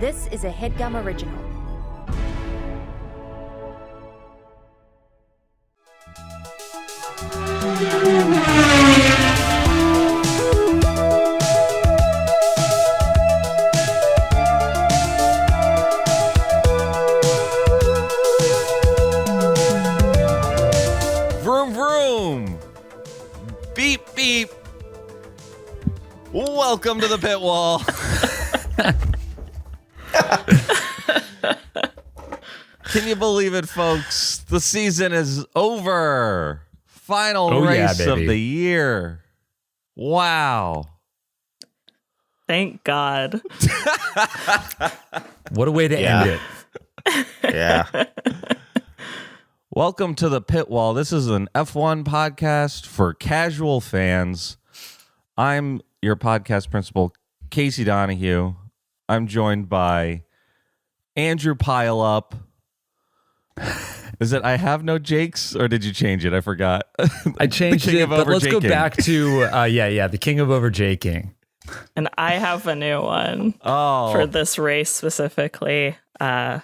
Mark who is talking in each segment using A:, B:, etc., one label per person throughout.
A: This is a Headgum original.
B: Vroom, vroom. Beep, beep. Welcome to the pit wall. Can you believe it, folks? The season is over. Final race of the year. Wow.
C: Thank God.
D: What a way to end it.
B: Yeah. Welcome to the pit wall. This is an F1 podcast for casual fans. I'm your podcast principal, Casey Donahue. I'm joined by Andrew Pile Up. Is it I have no Jakes, or did you change it? I forgot.
D: I changed it, but let's go back to, the king of over J-King.
C: And I have a new one for this race specifically. I'm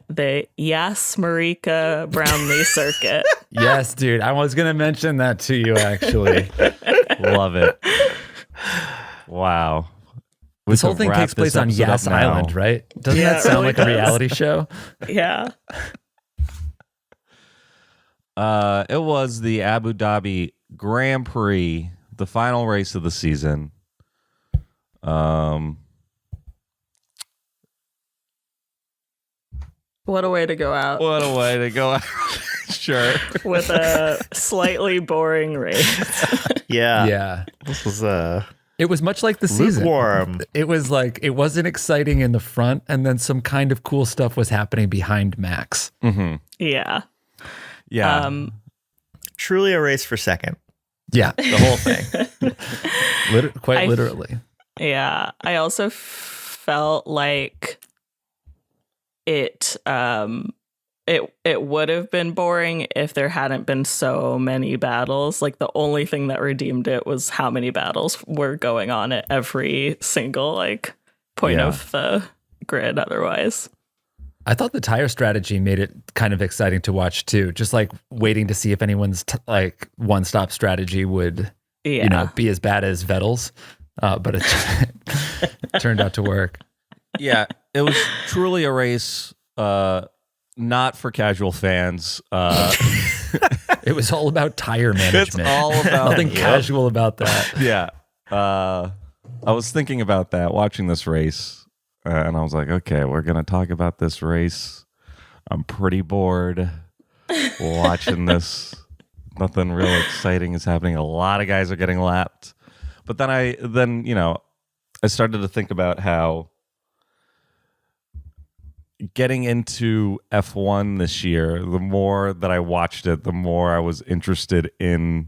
C: the Marika Brownlee circuit.
D: Yes, dude. I was going to mention that to you, actually.
B: Love it. Wow.
D: This whole thing takes place on Yas Island, right? Doesn't that sound really like a reality show?
C: Yeah.
B: It was the Abu Dhabi Grand Prix, the final race of the season.
C: What a way to go out.
B: What a way to go out. Sure.
C: With a slightly boring race.
E: Yeah. This was
D: It was much like the season.
E: lukewarm.
D: It was like, it wasn't exciting in the front, and then some kind of cool stuff was happening behind Max.
B: Mm-hmm.
C: Yeah.
B: Yeah.
E: Truly a race for second.
D: Yeah.
E: The whole thing.
D: Literally.
C: Yeah. I also felt like it would have been boring if there hadn't been so many battles. Like, the only thing that redeemed it was how many battles were going on at every single point of the grid otherwise.
D: I thought the tire strategy made it kind of exciting to watch too. Just like waiting to see if anyone's one-stop strategy would, be as bad as Vettel's. But it turned out to work.
B: Yeah, it was truly a race not for casual fans.
D: It was all about tire management.
B: It's all about
D: nothing casual about that.
B: Yeah. I was thinking about that watching this race, and I was like, okay, we're going to talk about this race. I'm pretty bored watching this. Nothing real exciting is happening. A lot of guys are getting lapped. But then I started to think about how getting into F1 this year, the more that I watched it, the more I was interested in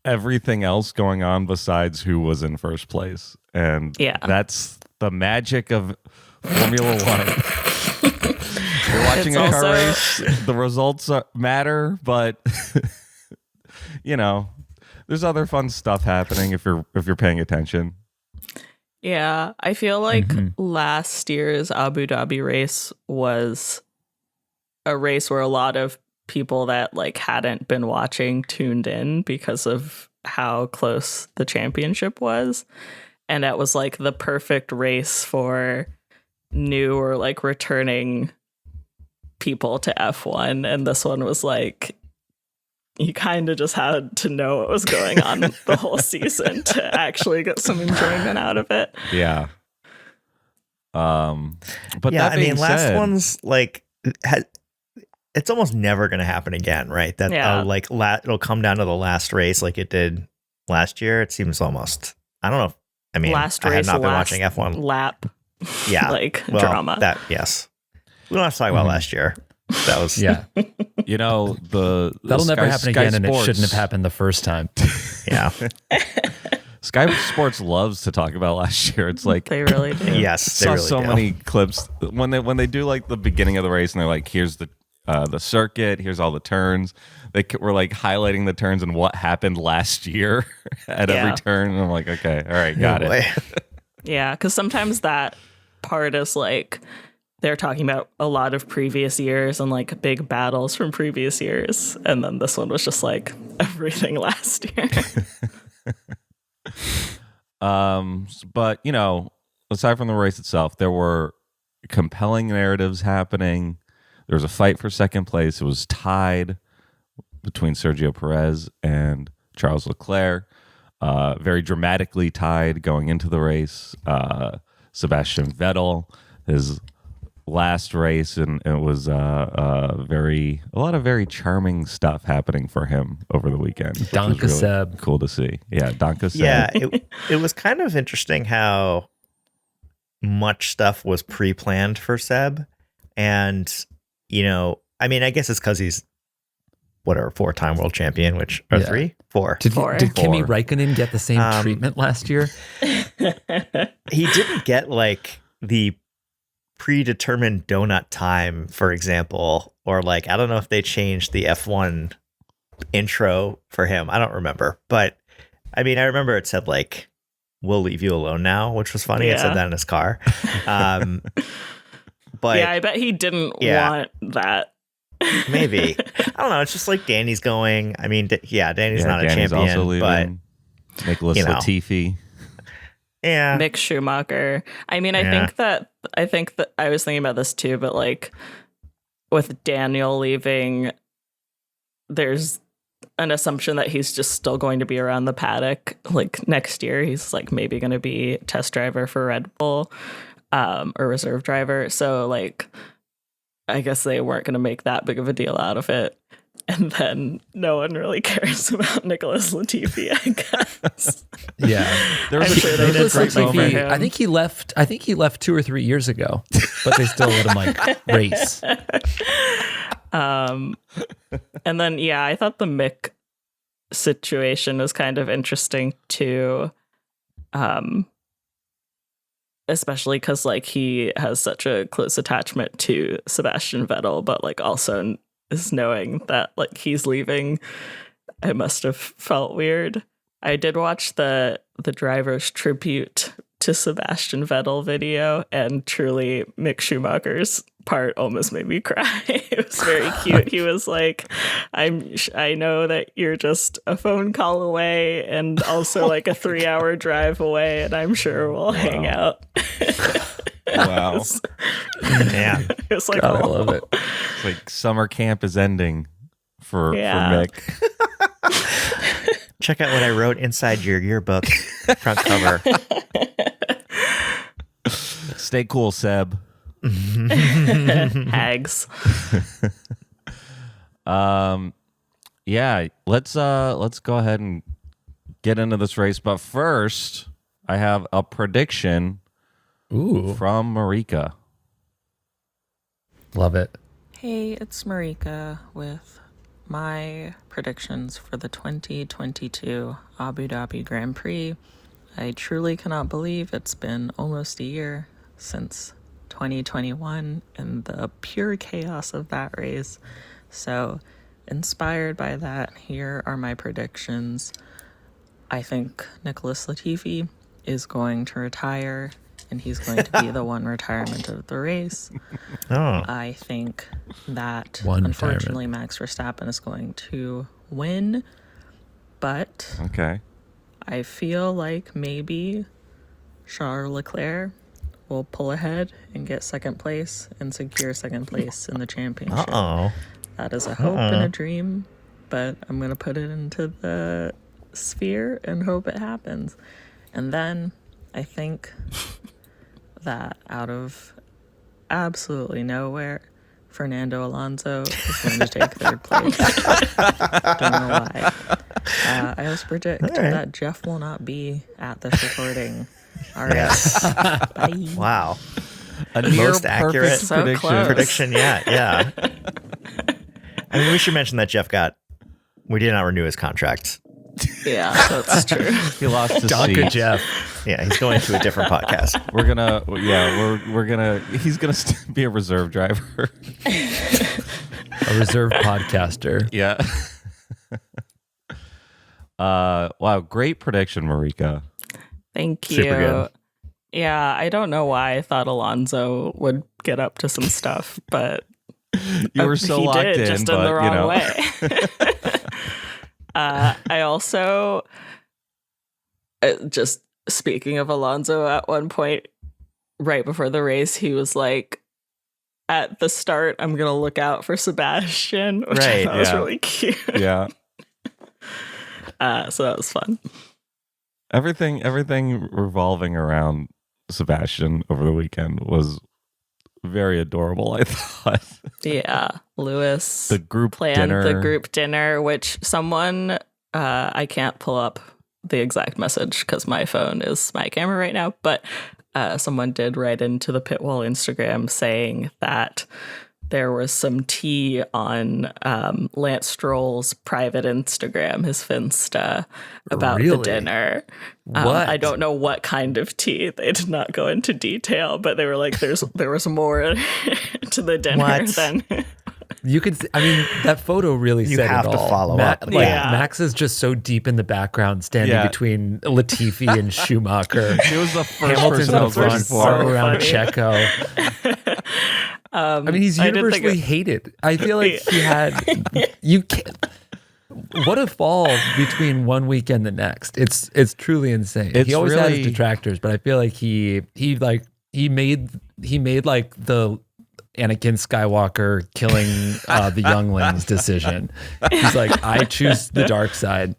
B: everything else going on besides who was in first place. And that's the magic of Formula One. You're watching a car race, the results matter, but there's other fun stuff happening if you're paying attention.
C: Yeah, I feel like last year's Abu Dhabi race was a race where a lot of people that hadn't been watching tuned in because of how close the championship was. And that was the perfect race for new or returning people to F1. And this one was you kind of just had to know what was going on the whole season to actually get some enjoyment out of it.
B: Yeah. But
E: yeah,
B: that being
E: last
B: said,
E: one's it's almost never going to happen again, right? That it'll come down to the last race like it did last year. It seems almost, I don't know.
C: Last
E: I
C: race,
E: have not been watching F1
C: lap.
E: Yeah.
C: Drama.
E: That, yes. We don't have to talk about last year. That was
D: that'll never happen again, and it shouldn't have happened the first time.
E: Yeah.
B: Sky Sports loves to talk about last year. It's
C: they really do.
E: Yes, they really do.
B: Many clips when they do the beginning of the race, and they're here's the circuit, here's all the turns. They were highlighting the turns and what happened last year at every turn. And I'm okay, all right, got it.
C: Yeah, because sometimes that part is like they're talking about a lot of previous years and like big battles from previous years. And then this one was just like everything last year.
B: But, you know, aside from the race itself, there were compelling narratives happening. There was a fight for second place. It was tied between Sergio Perez and Charles Leclerc. Very dramatically tied going into the race. Sebastian Vettel, his last race, and it was a lot of very charming stuff happening for him over the weekend.
D: Danke,
B: really
D: Seb.
B: Cool to see. Yeah, Danke, Seb.
E: Yeah, it was kind of interesting how much stuff was pre-planned for Seb. And, you know, I mean, I guess it's because he's whatever, 4-time world champion, which are 3? 4.
D: Did
C: Four.
D: Kimi Räikkönen get the same treatment last year?
E: He didn't get like the predetermined donut time, for example, or like, I don't know if they changed the F1 intro for him. I don't remember, but I mean, I remember it said like, "We'll leave you alone now," which was funny. It said that in his car. But
C: yeah, I bet he didn't want that.
E: Maybe. I don't know. It's just like Danny's going. I mean, Danny's not a
B: Danny's
E: champion,
B: also leaving.
E: but
B: Nicholas Latifi.
E: Yeah.
C: Mick Schumacher. I mean, I think that I was thinking about this too, but like with Daniel leaving, there's an assumption that he's just still going to be around the paddock. Like next year, he's like maybe going to be test driver for Red Bull, or reserve driver. So like, I guess they weren't going to make that big of a deal out of it. And then no one really cares about Nicholas Latifi, I guess.
D: Yeah.
B: There was
D: Nicholas
B: a great moment.
C: him.
D: I think he left 2 or 3 years ago, but they still let him like race.
C: And then, yeah, I thought the Mick situation was kind of interesting too. Especially because like he has such a close attachment to Sebastian Vettel, but like also is knowing that like he's leaving. It must have felt weird. I did watch the driver's tribute to Sebastian Vettel video, and truly Mick Schumacher's part almost made me cry. It was very cute. He was like, I know that you're just a phone call away and also like a 3-hour drive away, and I'm sure we'll hang out.
B: Wow.
E: Yeah.
C: It was like,
D: God, I love it.
B: It's like summer camp is ending for Mick.
E: Check out what I wrote inside your yearbook front cover.
B: Stay cool, Seb.
C: H.A.G.S.
B: Yeah, let's go ahead and get into this race. But first, I have a prediction from Marika.
D: Love it.
A: Hey, it's Marika with my predictions for the 2022 Abu Dhabi Grand Prix. I truly cannot believe it's been almost a year since 2021 and the pure chaos of that race. So, inspired by that, here are my predictions. I think Nicholas Latifi is going to retire, and he's going to be the one retirement of the race.
E: Oh.
A: I think that,
D: retirement.
A: unfortunately, Max Verstappen is going to win, but
B: Okay.
A: I feel like maybe Charles Leclerc will pull ahead and get second place and secure second place in the championship.
E: Uh-oh.
A: That is a hope and a dream, but I'm going to put it into the sphere and hope it happens. And then I think that out of absolutely nowhere, Fernando Alonso is going to take third place. Don't know why. I also predict that Jeff will not be at this recording. All right.
E: Yes.
A: Bye.
E: Wow.
B: A near
E: Most accurate
B: perfect
C: So
B: prediction.
C: close.
E: prediction yet. Yeah. I mean, we should mention that we did not renew his contract.
C: Yeah, that's true.
B: He lost his
D: Danke,
B: seat.
D: Jeff.
E: Yeah, he's going to a different podcast.
B: He's gonna be a reserve driver.
D: A reserve podcaster.
B: Yeah. Wow, great prediction, Marika.
C: Thank you.
E: Super good.
C: Yeah, I don't know why I thought Alonso would get up to some stuff, but
B: You were so
C: he
B: locked
C: did,
B: in,
C: just
B: but
C: in the wrong way.
B: way.
C: I also, just speaking of Alonso, at one point, right before the race, he was like, at the start, I'm going to look out for Sebastian, which I thought was really cute.
B: Yeah.
C: So that was fun.
B: Everything revolving around Sebastian over the weekend was very adorable, I thought.
C: Yeah. Lewis
B: The group
C: planned
B: dinner.
C: the group dinner, which someone, I can't pull up the exact message because my phone is my camera right now, but someone did write into the Pitwall Instagram saying that there was some tea on Lance Stroll's private Instagram, his Finsta, about the dinner.
D: What?
C: I don't know what kind of tea. They did not go into detail, but they were like, there was more to the dinner than...
D: You could, I mean, that photo really
E: You
D: said
E: have
D: it
E: to
D: all.
E: follow up.
D: Like,
C: Yeah.
D: Max is just so deep in the background, standing between Latifi and Schumacher.
B: It was the first
D: Hamilton's
B: person I
D: up
B: was
D: front,
B: looking
D: far
B: for.
D: around Checo. I mean, he's universally hated. I feel like he had. You can't. What a fall between one week and the next. It's truly insane.
B: It's
D: He always had his
B: really-
D: detractors, but I feel like he made like the Anakin Skywalker killing the younglings decision. He's like, I choose the dark side.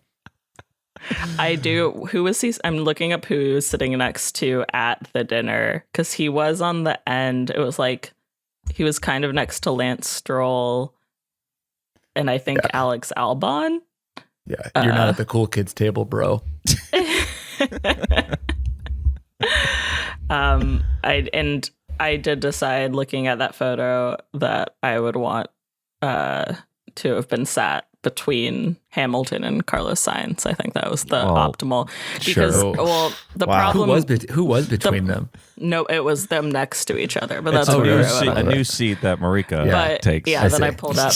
C: I do. Who was he? I'm looking up who he was sitting next to at the dinner because he was on the end. It was like he was kind of next to Lance Stroll and I think Alex Albon.
D: Yeah, you're not at the cool kids table, bro.
C: I did decide looking at that photo that I would want to have been sat between Hamilton and Carlos Sainz. I think that was the optimal because the problem
D: Who was between them?
C: No, it was them next to each other. But
B: It's
C: that's
B: a new seat that Marika takes.
C: Then I pulled up.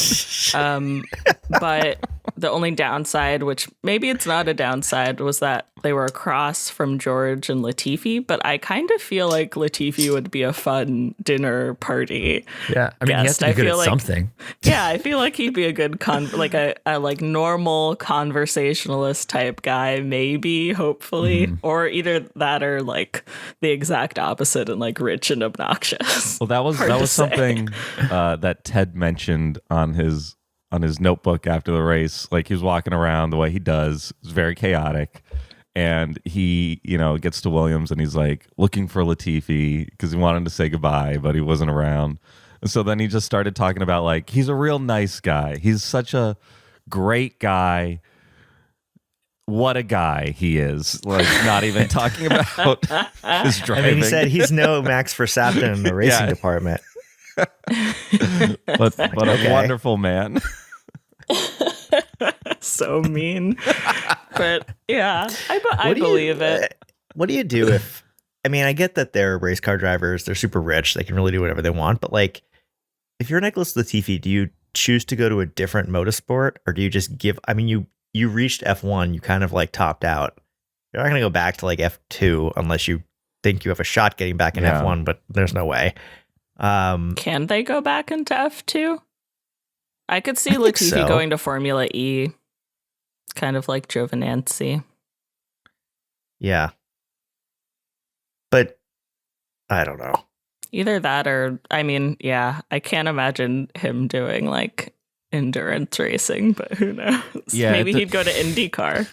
C: But the only downside, which maybe it's not a downside, was that they were across from George and Latifi. But I kind of feel like Latifi would be a fun dinner party.
D: Yeah, I mean, he has to be good at something.
C: Yeah, I feel like he'd be a good a normal conversationalist type guy, maybe, hopefully, or either that or like the exact opposite and like rich and obnoxious.
B: Well, that was something that Ted mentioned on his notebook after the race. Like, he was walking around the way he does. It's very chaotic. And he, gets to Williams and he's like looking for Latifi because he wanted to say goodbye, but he wasn't around. And so then he just started talking about like, he's a real nice guy. He's such a great guy. What a guy he is. Like, not even talking about his driving.
E: I mean, he said he's no Max Verstappen in the racing department.
B: but a wonderful man.
C: So mean. But yeah, I believe it.
E: What do you do if, I mean, I get that they're race car drivers, they're super rich, they can really do whatever they want, but like, if you're Nicholas Latifi, do you choose to go to a different motorsport, or do you just give, I mean, you reached F1, you kind of like topped out. You're not going to go back to like F2 unless you think you have a shot getting back in F1, but there's no way.
C: Can they go back into F2? I could see Latifi going to Formula E, kind of like Giovinazzi.
E: Yeah. But I don't know.
C: Either that or, I mean, yeah, I can't imagine him doing like endurance racing, but who knows?
B: Yeah,
C: maybe he'd go to IndyCar.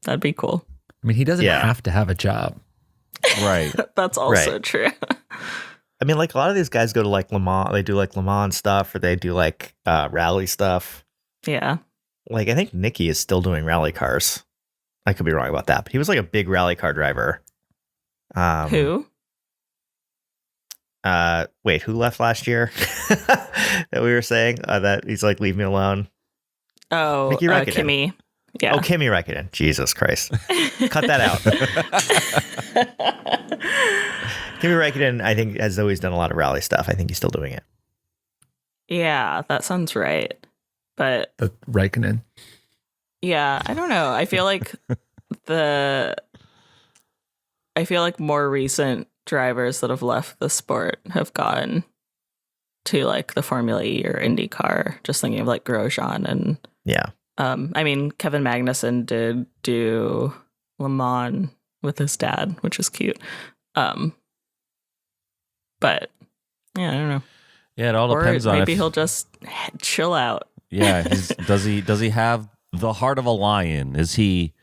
C: That'd be cool.
D: I mean, he doesn't have to have a job.
B: Right.
C: That's also true.
E: I mean, like a lot of these guys go to like Le Mans, they do like Le Mans stuff, or they do like rally stuff.
C: Yeah.
E: Like, I think Nicky is still doing rally cars. I could be wrong about that, but he was like a big rally car driver.
C: Who?
E: Wait, who left last year? That we were saying that he's like, leave me alone.
C: Oh, Kimi. Yeah.
E: Oh, Kimi Räikkönen. Jesus Christ. Cut that out. Kimi Räikkönen, I think, has always done a lot of rally stuff. I think he's still doing it.
C: Yeah, that sounds right. But
D: Räikkönen.
C: Yeah, I don't know. I feel like I feel like more recent drivers that have left the sport have gone to like the Formula E or IndyCar. Just thinking of like Grosjean and I mean Kevin Magnussen did do Le Mans with his dad, which is cute. But yeah, I don't know.
B: Yeah, it all depends on
C: maybe he'll just chill out.
B: Yeah, does he have the heart of a lion? Is he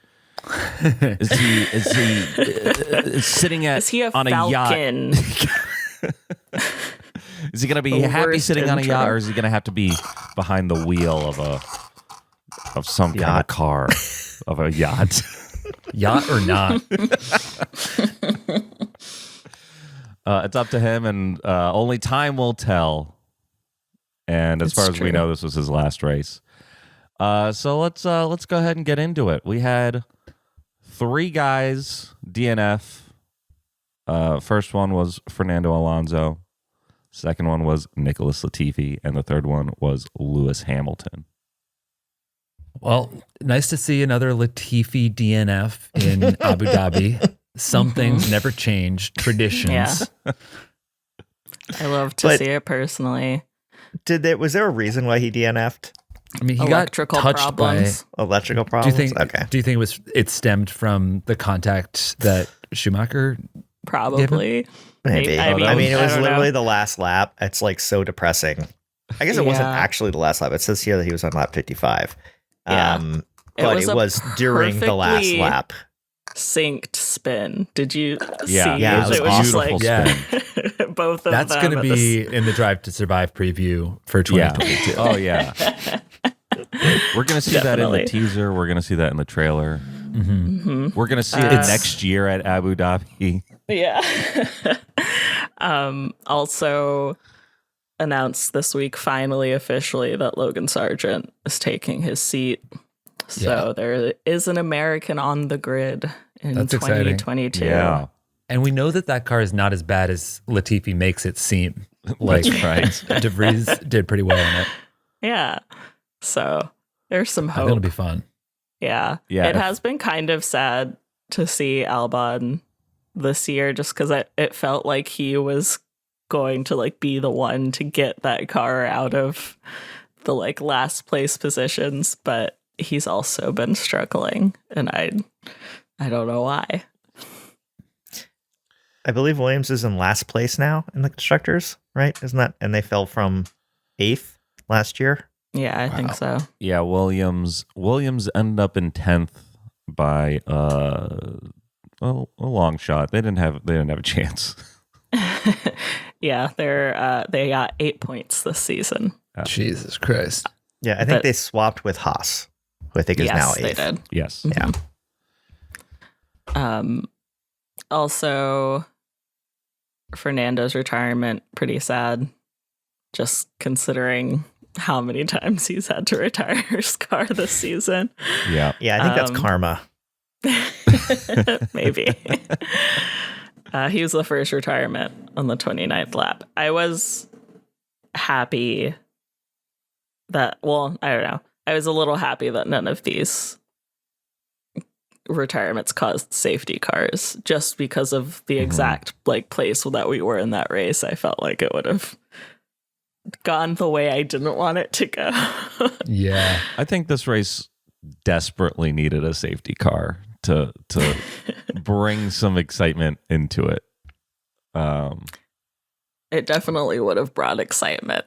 B: sitting
C: Is he a
B: on
C: falcon?
B: a yacht? Is he going to be happy sitting on a yacht, or is he going to have to be behind the wheel of some kind of car of a yacht?
D: Yacht or not?
B: It's up to him, and only time will tell. And as far as we know, this was his last race. So let's go ahead and get into it. We had 3 guys DNF. First one was Fernando Alonso. Second one was Nicholas Latifi, and the third one was Lewis Hamilton.
D: Well, nice to see another Latifi DNF in Abu Dhabi. Some things never change. Traditions.
C: Yeah. I love to see it personally.
E: Was there a reason why he DNF'd?
D: I mean, he
C: electrical
D: got touched
C: problems.
E: By electrical problems.
D: Do you think it stemmed from the contact that Schumacher?
C: Probably.
E: Maybe. I mean, it was literally the last lap. It's like so depressing. I guess it wasn't actually the last lap. It says here that he was on lap 55.
C: Yeah.
E: But it was during the last lap.
C: Synced spin. Did you see?
B: Yeah,
C: it was just like
B: spin.
C: Both of
D: That's
C: them.
D: That's going to be in the Drive to Survive preview for 2022.
B: Oh yeah. We're going to see that in the teaser. We're going to see that in the trailer.
C: Mm-hmm.
B: We're going to see it next year at Abu Dhabi.
C: Yeah. Also announced this week, finally, officially, that Logan Sargent is taking his seat. So there is an American on the grid in 2022.
B: Yeah.
D: And we know that car is not as bad as Latifi makes it seem. Like,
B: That's right.
D: De Vries did pretty well in it.
C: Yeah. So there's some hope.
D: It'll be fun.
C: Yeah. It has been kind of sad to see Albon this year, just because it felt like he was going to like be the one to get that car out of the like last place positions, but he's also been struggling, and I don't know why.
E: I believe Williams is in last place now in the constructors, right? Isn't that? And they fell from 8th last year.
C: Yeah, I think so.
B: Yeah, Williams ended up in 10th by a long shot. They didn't have a chance.
C: Yeah, they got 8 points this season.
D: Jesus Christ.
E: Yeah, I think they swapped with Haas, who I think is now 8th.
C: They did.
B: Yes.
E: Yeah.
C: Also, Fernando's retirement, pretty sad, just considering how many times he's had to retire his car this season.
B: Yeah.
E: Yeah, I think that's karma.
C: Maybe. He was the first retirement on the 29th lap. I was happy that, well, I don't know. I was a little happy that none of these retirements caused safety cars, just because of the exact like place that we were in that race. I felt like it would have gone the way I didn't want it to go.
D: Yeah.
B: I think this race desperately needed a safety car to bring some excitement into it.
C: It definitely would have brought excitement,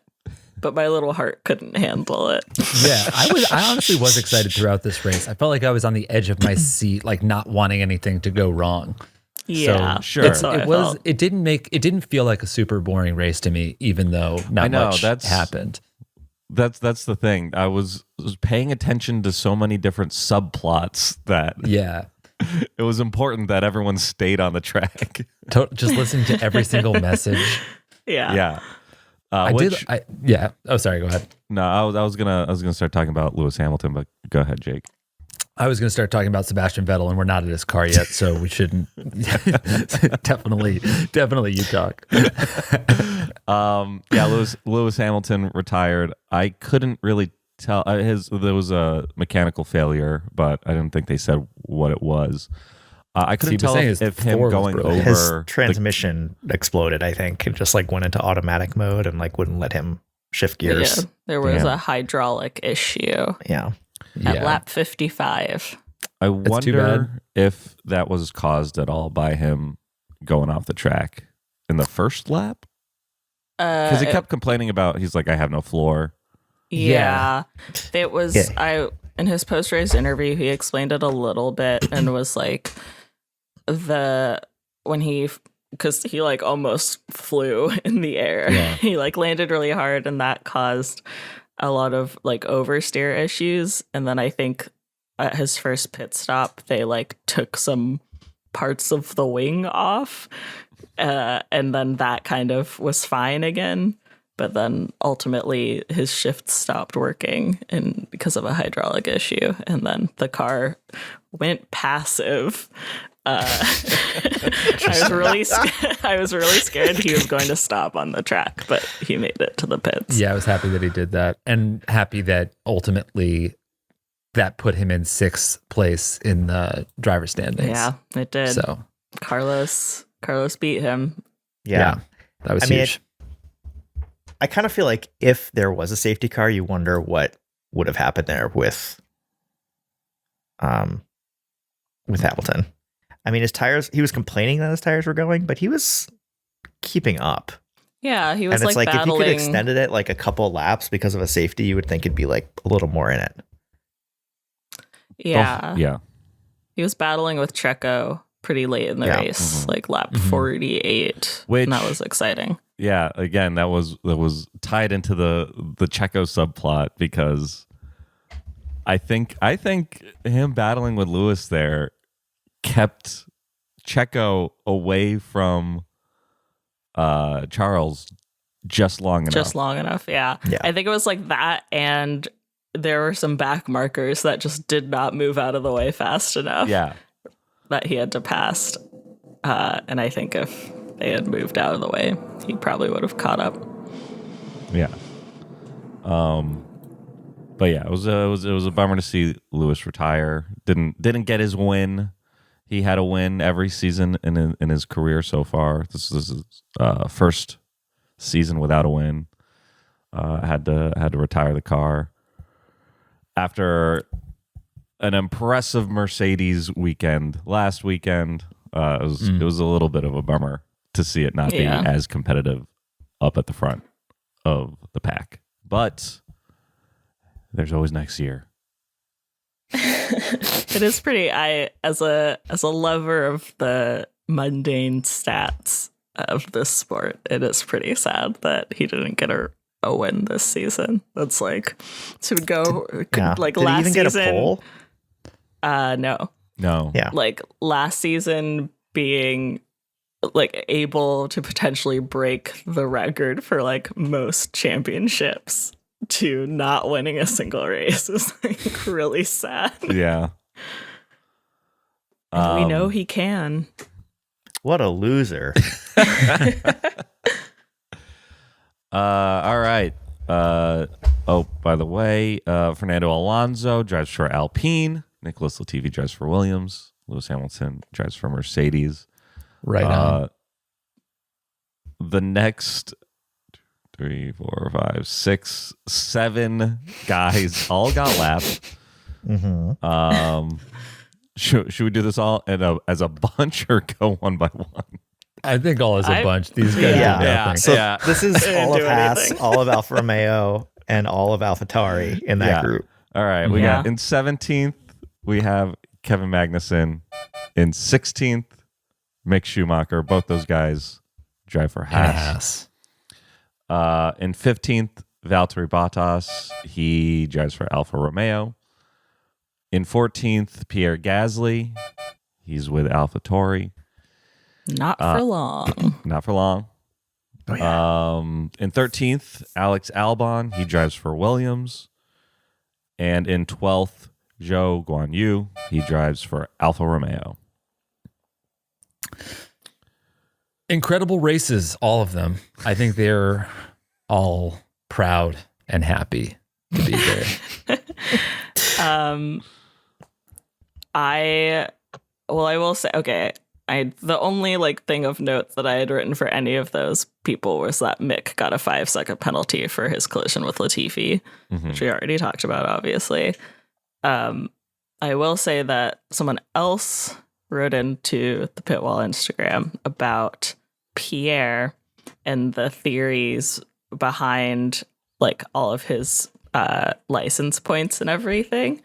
C: but my little heart couldn't handle it.
D: Yeah, I honestly was excited throughout this race. I felt like I was on the edge of my seat, like not wanting anything to go wrong.
C: Yeah,
D: so
B: sure.
D: It didn't feel like a super boring race to me, even though not much happened.
B: That's the thing. I was paying attention to so many different subplots that it was important that everyone stayed on the track.
D: Just listening to every single message.
C: Yeah.
D: Oh, sorry. Go ahead.
B: No, I was gonna start talking about Lewis Hamilton, but go ahead, Jake.
D: I was going to start talking about Sebastian Vettel, and we're not at his car yet, so we shouldn't. Definitely, you talk.
B: Lewis Hamilton retired. I couldn't really tell. There was a mechanical failure, but I didn't think they said what it was. I couldn't tell if him going over
E: his transmission exploded, I think, and just like went into automatic mode and like wouldn't let him shift gears.
C: Yeah, there was a hydraulic issue.
E: Yeah.
C: At lap 55.
B: I wonder if that was caused at all by him going off the track in the first lap. Because he kept complaining about, he's like, I have no floor.
C: Yeah. It was, in his post-race interview, he explained it a little bit and was like, because he like almost flew in the air. Yeah. He like landed really hard and that caused a lot of like oversteer issues. And then I think at his first pit stop, they like took some parts of the wing off. And then that kind of was fine again. But then ultimately his shift stopped working and because of a hydraulic issue. And then the car went passive. I was really scared he was going to stop on the track, but he made it to the pits.
D: Yeah, I was happy that he did that, and happy that ultimately that put him in 6th place in the driver standings.
C: Yeah, it did.
D: So
C: Carlos beat him.
E: Yeah,
D: that was huge.
E: I kind of feel like if there was a safety car, you wonder what would have happened there with Hamilton. I mean, his tires, he was complaining that his tires were going, but he was keeping up.
C: Yeah, he was
E: and it's like
C: battling.
E: If he could extended it like a couple laps because of a safety, you would think it'd be like a little more in it.
C: Yeah.
B: Yeah.
C: He was battling with Checo pretty late in the race, like lap 48.
B: Which,
C: and that was exciting.
B: Yeah, again, that was tied into the Checo subplot because I think him battling with Lewis there kept Checo away from Charles just long enough.
C: Yeah. I think it was like that, and there were some back markers that just did not move out of the way fast enough.
B: Yeah.
C: That he had to pass. And I think if they had moved out of the way, he probably would have caught up.
B: Yeah. But yeah, it was a bummer to see Lewis retire. Didn't get his win. He had a win every season in his career so far. This is his first season without a win. Had to retire the car after an impressive Mercedes weekend last weekend. It was a little bit of a bummer to see it not be as competitive up at the front of the pack. But there's always next year.
C: It is pretty. As a lover of the mundane stats of this sport, it is pretty sad that he didn't get a win this season. That's like to go like
E: Did
C: last
E: he even
C: season.
E: Get a pole?
C: No.
E: Yeah.
C: Like last season being like able to potentially break the record for like most championships to not winning a single race is like really sad.
B: Yeah.
C: And we know he can.
E: What a loser.
B: All right. By the way, Fernando Alonso drives for Alpine. Nicholas Latifi drives for Williams. Lewis Hamilton drives for Mercedes.
D: Right on.
B: The next 3, 4, 5, 6, 7 guys all got lapped.
E: Mm-hmm.
B: Should we do this all as a bunch or go one by one?
D: I think all as a bunch. These guys did nothing.
E: So this is all of Haas, all of Alfa Romeo, and all of AlphaTauri in that group.
B: All right. We got in 17th, we have Kevin Magnussen. In 16th, Mick Schumacher. Both those guys drive for Haas. In 15th, Valtteri Bottas. He drives for Alfa Romeo. In 14th, Pierre Gasly. He's with AlphaTauri.
C: Not for long.
B: Not for long.
E: Oh, yeah.
B: In 13th, Alex Albon. He drives for Williams. And in 12th, Zhou Guanyu. He drives for Alfa Romeo.
D: Incredible races, all of them. I think they're all proud and happy to be there.
C: Well, I will say, okay, the only like thing of note that I had written for any of those people was that Mick got a 5-second penalty for his collision with Latifi, which we already talked about, obviously. I will say that someone else wrote into the Pitwall Instagram about Pierre and the theories behind like all of his license points and everything.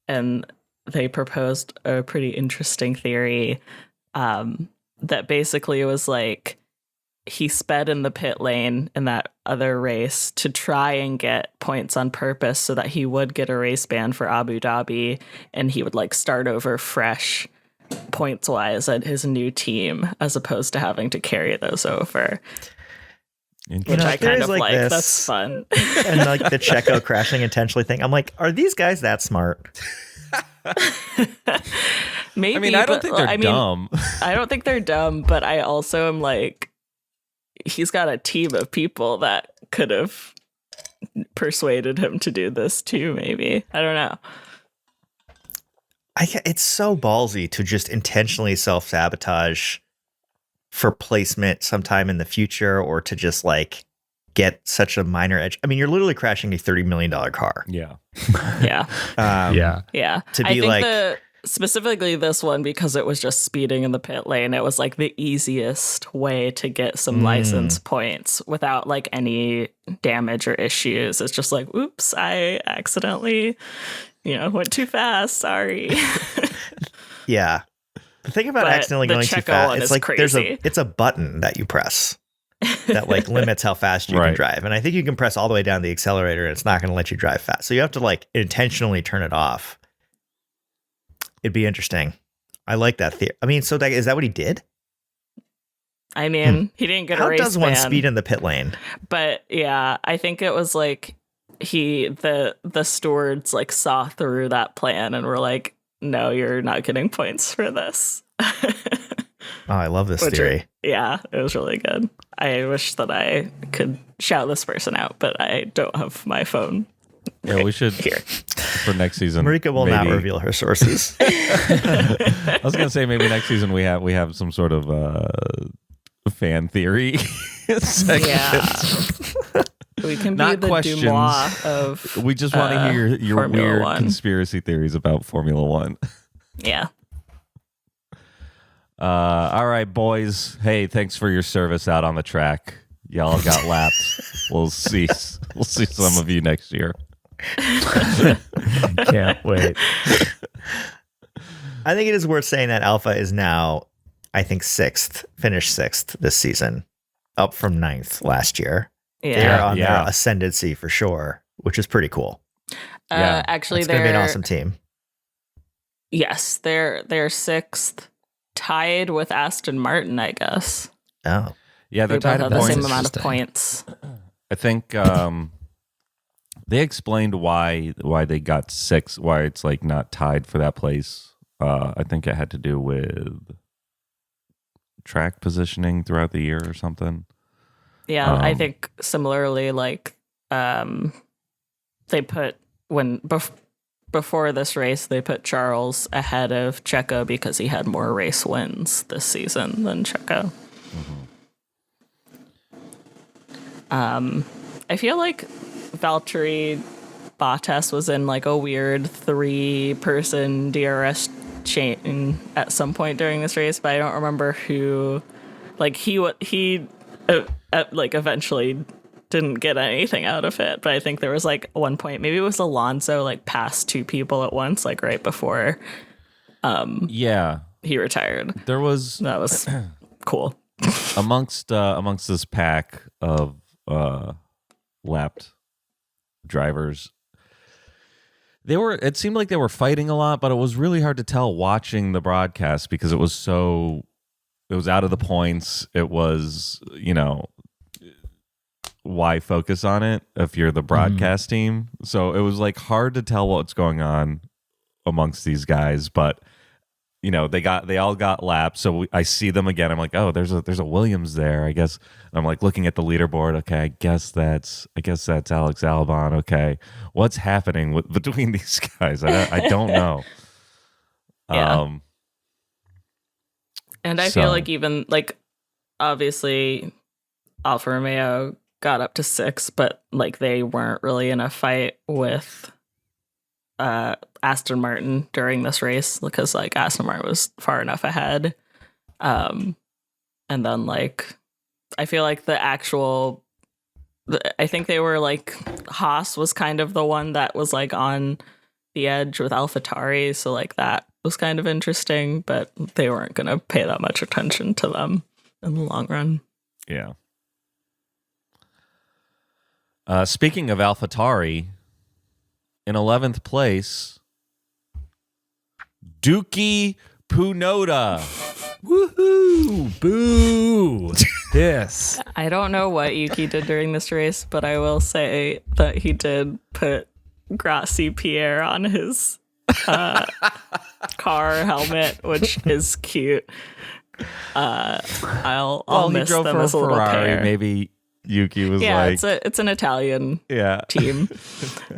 C: And they proposed a pretty interesting theory that basically was like he sped in the pit lane in that other race to try and get points on purpose so that he would get a race ban for Abu Dhabi and he would like start over fresh points wise at his new team as opposed to having to carry those over. Which I kind of like. That's fun.
E: And like the Checo crashing intentionally thing. I'm like, are these guys that smart?
C: Maybe.
B: I mean, I don't think they're dumb.
C: I don't think they're dumb, but I also am like, he's got a team of people that could have persuaded him to do this too, maybe. I don't know.
E: It's so ballsy to just intentionally self-sabotage for placement sometime in the future, or to just like get such a minor edge. I mean, you're literally crashing a $30 million car.
B: Yeah.
C: Yeah.
E: Yeah. To be
C: specifically this one, because it was just speeding in the pit lane, it was like the easiest way to get some license points without like any damage or issues. It's just like, oops, I accidentally, went too fast. Sorry.
E: Yeah. The thing about accidentally going too fast, it's like
C: crazy.
E: it's a button that you press that like limits how fast you can drive. And I think you can press all the way down the accelerator and it's not going to let you drive fast. So you have to like intentionally turn it off. It'd be interesting. I like that theory. I mean, so is that what he did?
C: I mean, he didn't get a race ban.
E: How does one speed in the pit lane?
C: But yeah, I think it was like the stewards like saw through that plan and were like, no, you're not getting points for this.
E: Oh, I love this theory.
C: Yeah, it was really good. I wish that I could shout this person out, but I don't have my phone.
B: Yeah, we should
C: here
B: for next season.
E: Marika will not reveal her sources.
B: I was gonna say maybe next season we have some sort of fan theory segment.
C: Yeah. We can be
B: not
C: the
B: questions.
C: Dumois of
B: we just want to hear your
C: Formula
B: weird
C: 1.
B: conspiracy theories about Formula One.
C: Yeah.
B: All right, boys. Hey, thanks for your service out on the track. Y'all got lapped. We'll see some of you next year.
D: Can't wait.
E: I think it is worth saying that Alpha is now, I think, finished sixth this season, up from 9th last year.
C: Yeah.
E: They're on their ascendancy for sure, which is pretty cool.
C: Actually,
E: it's going to be an awesome team.
C: Yes, they're 6th, tied with Aston Martin, I guess.
E: Oh.
B: Yeah, they're tied
C: both
B: at
C: have the
B: points.
C: same amount of points.
B: I think they explained why they got 6, why it's like not tied for that place. I think it had to do with track positioning throughout the year or something.
C: Yeah, I think similarly, like they put before this race, they put Charles ahead of Checo because he had more race wins this season than Checo. I feel like Valtteri Bottas was in like a weird 3-person DRS chain at some point during this race, but I don't remember who. Like he like eventually didn't get anything out of it, but I think there was like one point, maybe it was Alonso like passed 2 people at once, like right before he retired.
B: That was
C: cool.
B: amongst this pack of lapped drivers. It seemed like they were fighting a lot, but it was really hard to tell watching the broadcast because it was out of the points. It was, why focus on it if you're the broadcast team? So it was like hard to tell what's going on amongst these guys, but they all got lapped. So I see them again. I'm like, oh, there's a Williams there, I guess. And I'm like looking at the leaderboard. Okay, I guess that's Alex Albon. Okay, what's happening between these guys? I don't know.
C: Yeah. And I feel like even like obviously Alfa Romeo got up to 6, but like they weren't really in a fight with Aston Martin during this race because like Aston Martin was far enough ahead. And then like I feel like I think they were like Haas was kind of the one that was like on the edge with AlphaTauri, so like that was kind of interesting, but they weren't going to pay that much attention to them in the long run.
B: Yeah. Speaking of AlphaTauri, in 11th place, Yuki Tsunoda.
D: Woohoo! Boo! Yes.
C: I don't know what Yuki did during this race, but I will say that he did put Gracie Pierre on his car helmet, which is cute. I'll miss
B: he drove
C: them
B: for
C: as a little
B: Ferrari.
C: pair.
B: Maybe Yuki was like,
C: it's an Italian team.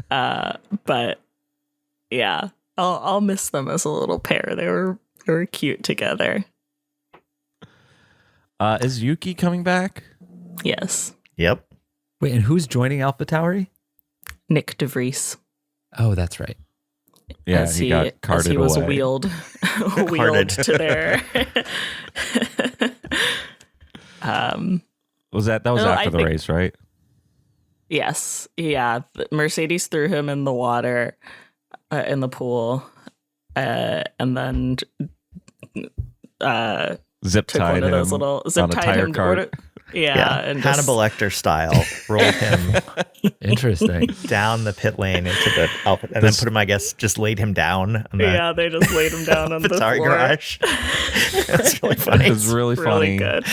C: But yeah, I'll miss them as a little pair. They were cute together.
B: Is Yuki coming back?
C: Yes.
E: Yep.
D: Wait, and who's joining AlphaTauri?
C: Nick De Vries.
D: Oh, that's right.
B: Yeah,
C: as
B: he got carted
C: as he was
B: away.
C: wheeled to their
B: Was that was after the race, right?
C: Yes. Yeah. Mercedes threw him in the water, in the pool, and then
B: Zip
C: took
B: tied
C: one of those
B: him
C: little zip
B: on a
C: tied
B: tire
C: him.
B: cart.
C: And
E: Hannibal Lecter style, rolled him
D: Interesting.
E: down the pit lane into the Alpha, and then put him, I guess, just laid him down on the
C: they just laid him down on the
E: AlphaTauri
C: floor.
E: garage. That's really funny.
B: It was really funny.
C: Good.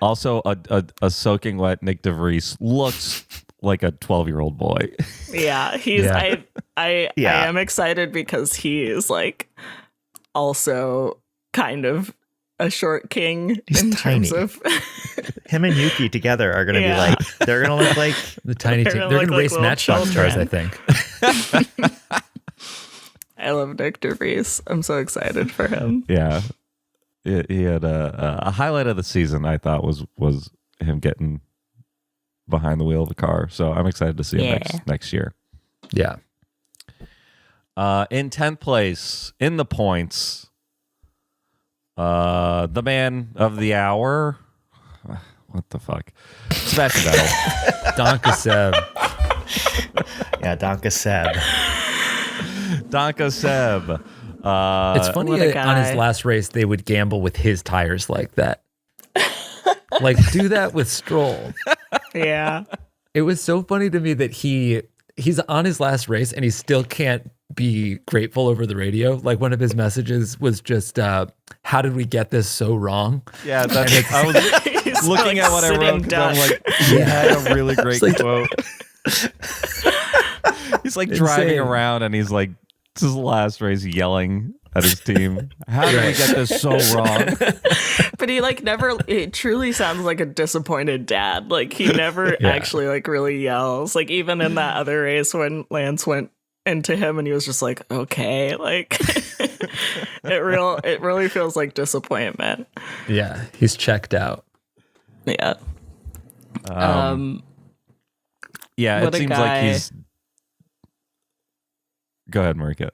B: Also, a soaking wet Nick De Vries looks like a 12-year-old boy.
C: Yeah, he's
D: Yeah.
C: I am excited because he is like also kind of a short king in
E: tiny.
C: terms of
E: Him and Yuki together are going to be like, they're going to look like
D: The tiny team.
C: They're
D: They're
C: like
D: going to race
C: little
D: Matchbox cars, I
C: children.
D: think.
C: I love Nick De Vries. I'm so excited for him.
B: Yeah, he had a highlight of the season. I thought was him getting behind the wheel of a car. So I'm excited to see him next year.
D: Yeah.
B: In 10th place in the points, the man of the hour. What the fuck? Sebastian Vettel.
D: Donka Seb.
E: yeah, Donka Seb.
B: Donka Seb.
D: It's funny
C: what a
D: that on his
C: guy.
D: last race, they would gamble with his tires like that. Like, do that with Stroll.
C: Yeah.
D: It was so funny to me that he's on his last race and he still can't be grateful over the radio. Like, one of his messages was just, how did we get this so wrong?
B: Yeah, I was
C: He's
B: looking
C: like
B: at what I
C: sitting
B: wrote. 'Cause I'm
C: duck.
B: like, he had a really great
D: like-
B: quote. He's like driving
D: Insane.
B: around and he's like, it's his last race yelling at his team. How did we get this so wrong?
C: But he like never, it truly sounds like a disappointed dad. Like he never actually like really yells. Like even in that other race when Lance went into him and he was just like, okay, like it really feels like disappointment.
D: Yeah, he's checked out.
C: Yeah.
B: Yeah, it
C: What a
B: seems
C: guy.
B: like he's. Go ahead, Marika.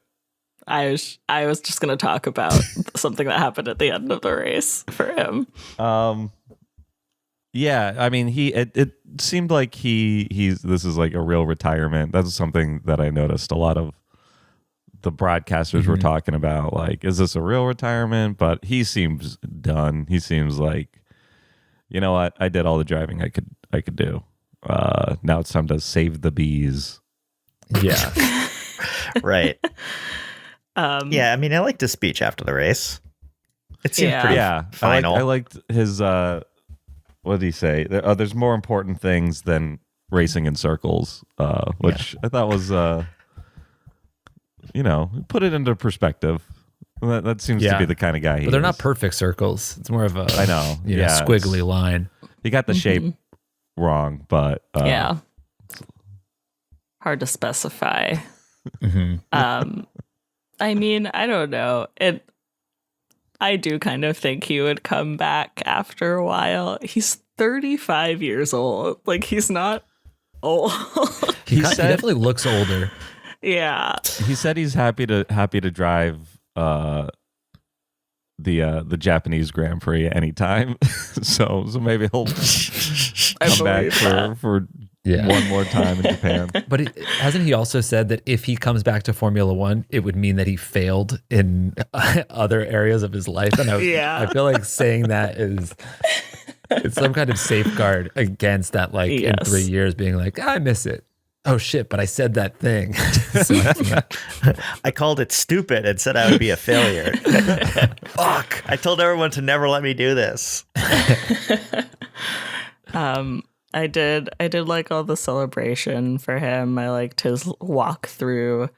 C: I was just gonna talk about something that happened at the end of the race for him.
B: Yeah, I mean, it seemed like this is like a real retirement. That's something that I noticed. A lot of the broadcasters were talking about, like, is this a real retirement? But he seems done. He seems like, you know what? I did all the driving I could do. Now it's time to save the bees.
D: Yeah.
E: Right. Yeah, I mean, I liked his speech after the race. It seemed
C: Yeah.
E: pretty
B: Yeah,
E: final.
B: I liked his. What did he say? There's more important things than racing in circles, which I thought was, put it into perspective. That seems to be the kind of guy he
D: But they're
B: is.
D: not perfect circles. It's more of a
B: I know.
D: squiggly line.
B: He got the shape wrong, but
C: Yeah. Hard to specify.
D: Mm-hmm.
C: I mean, I don't know. I do kind of think he would come back after a while. He's 35 years old. Like, he's not old.
D: He definitely looks older.
C: Yeah.
B: He said he's happy to drive the Japanese Grand Prix anytime. so maybe he'll come back for one more time in Japan.
D: But hasn't he also said that if he comes back to Formula One, it would mean that he failed in other areas of his life? And I feel like saying that it's some kind of safeguard against that, like in 3 years being like, I miss it. Oh shit, but I said that thing.
E: I called it stupid and said I would be a failure. Fuck. I told everyone to never let me do this.
C: I did like all the celebration for him. I liked his walk through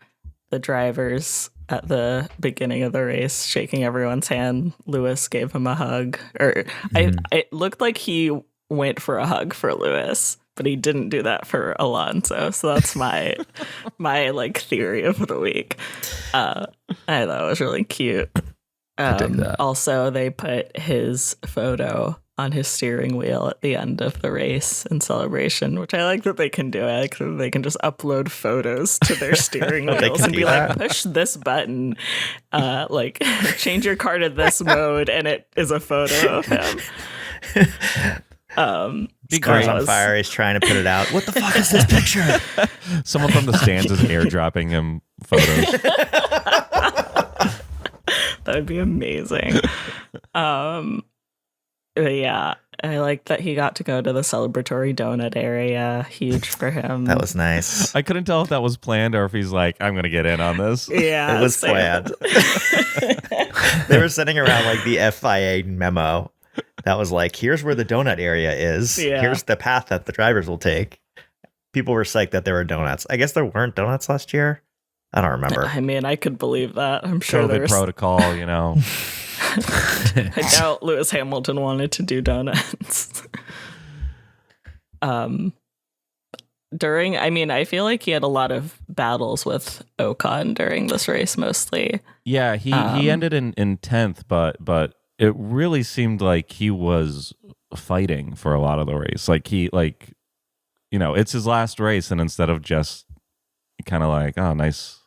C: the drivers at the beginning of the race, shaking everyone's hand. Lewis gave him a hug. It looked like he went for a hug for Lewis, but he didn't do that for Alonso. So that's my like theory of the week. I thought it was really cute. Also, they put his photo on his steering wheel at the end of the race in celebration, which I like that they can do. I like that they can just upload photos to their steering wheels and be like, push this button, like change your car to this mode, and it is a photo of him.
E: His car's on fire. He's trying to put it out. What the fuck is this picture?
B: Someone from the stands is airdropping him photos.
C: That would be amazing. Yeah, I like that he got to go to the celebratory donut area. Huge for him.
E: That was nice.
B: I couldn't tell if that was planned or if he's like, I'm going to get in on this.
C: Yeah,
E: it was planned. They were sending around like the FIA memo that was like, here's where the donut area is. Yeah. Here's the path that the drivers will take. People were psyched that there were donuts. I guess there weren't donuts last year. I don't remember.
C: I mean, I could believe that. I'm sure
B: COVID protocol, you know.
C: I doubt Lewis Hamilton wanted to do donuts. I feel like he had a lot of battles with Ocon during this race mostly.
B: Yeah, he ended in 10th, but it really seemed like he was fighting for a lot of the race. It's his last race, and instead of just kind of like, oh, nice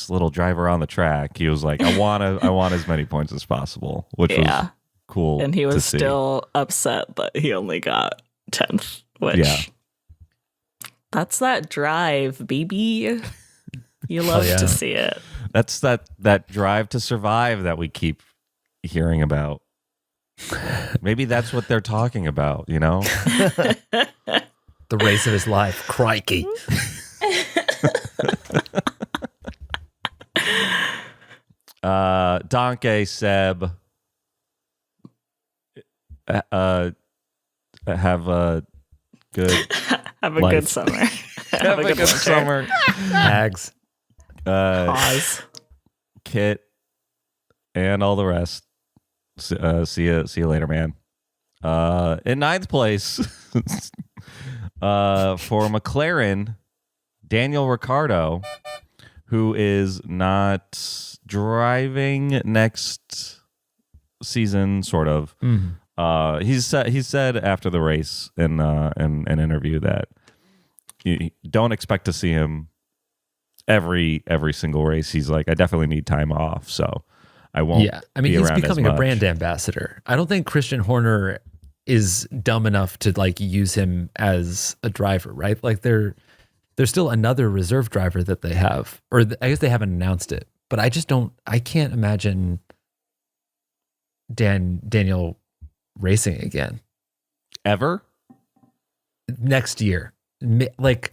B: little driver on the track, he was like, I want as many points as possible, which was cool.
C: And he was still upset that he only got 10th, which that's that drive, baby. You love to see it.
B: That's that drive to survive that we keep hearing about. Maybe that's what they're talking about, you know?
D: The race of his life. Crikey.
B: Donkey Seb, have a good
C: good summer.
B: Have a good summer.
D: Hags,
C: Pause.
B: Kit, and all the rest. See you later, man. In 9th place, for McLaren, Daniel Ricciardo, who is not driving next season, sort of. Mm-hmm. He said after the race in an interview that you don't expect to see him every single race. He's like, I definitely need time off, so I won't. Yeah,
D: I mean, he's becoming a brand ambassador. I don't think Christian Horner is dumb enough to like use him as a driver, right? Like there's still another reserve driver that they have, or I guess they haven't announced it, but I can't imagine Daniel racing again.
B: Ever?
D: Next year. Like,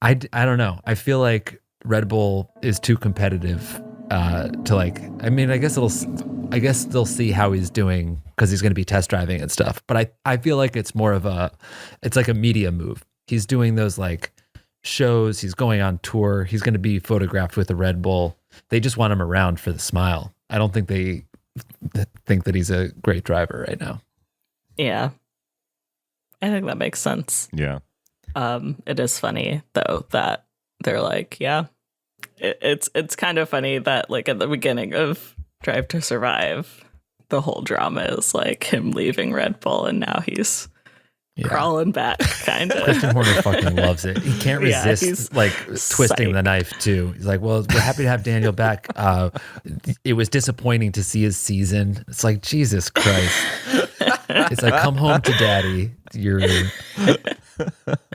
D: I don't know. I feel like Red Bull is too competitive to like, I mean, I guess they'll see how he's doing because he's going to be test driving and stuff. But I feel like it's more of it's like a media move. He's doing those like shows. He's going on tour. He's going to be photographed with a Red Bull. They just want him around for the smile. I don't think they think that he's a great driver right now.
C: Yeah. I think that makes sense.
B: Yeah.
C: It is funny though that they're like, yeah, it's kind of funny that like at the beginning of Drive to Survive, the whole drama is like him leaving Red Bull and now he's crawling back, kind of.
D: Christian Horner fucking loves it. He can't resist like twisting the knife too. He's like, well, we're happy to have Daniel back. It was disappointing to see his season. It's like, Jesus Christ. It's like, come home to daddy.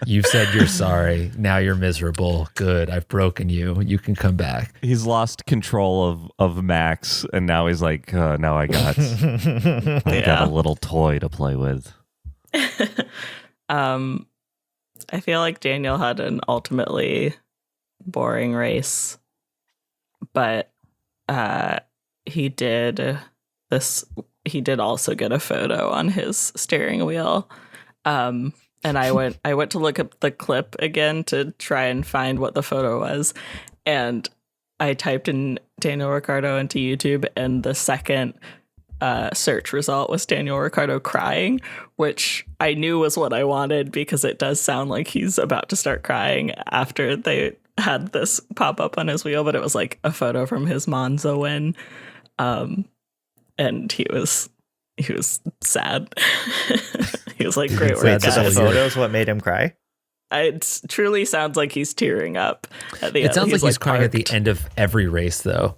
D: You've said you're sorry. Now you're miserable. Good. I've broken you. You can come back.
B: He's lost control of Max, and now he's like, now I got a little toy to play with.
C: I feel like Daniel had an ultimately boring race, but he did also get a photo on his steering wheel. And I went to look up the clip again to try and find what the photo was, and I typed in Daniel Ricciardo into YouTube, and the second search result was Daniel Ricciardo crying, which I knew was what I wanted because it does sound like he's about to start crying after they had this pop up on his wheel, but it was like a photo from his Monza win, and he was sad. He was like, great work,
E: So the
C: guys.
E: photos what made him cry?
C: It truly sounds like he's tearing up at the end.
D: It sounds like he's crying at the
C: parked.
D: end of every race, though.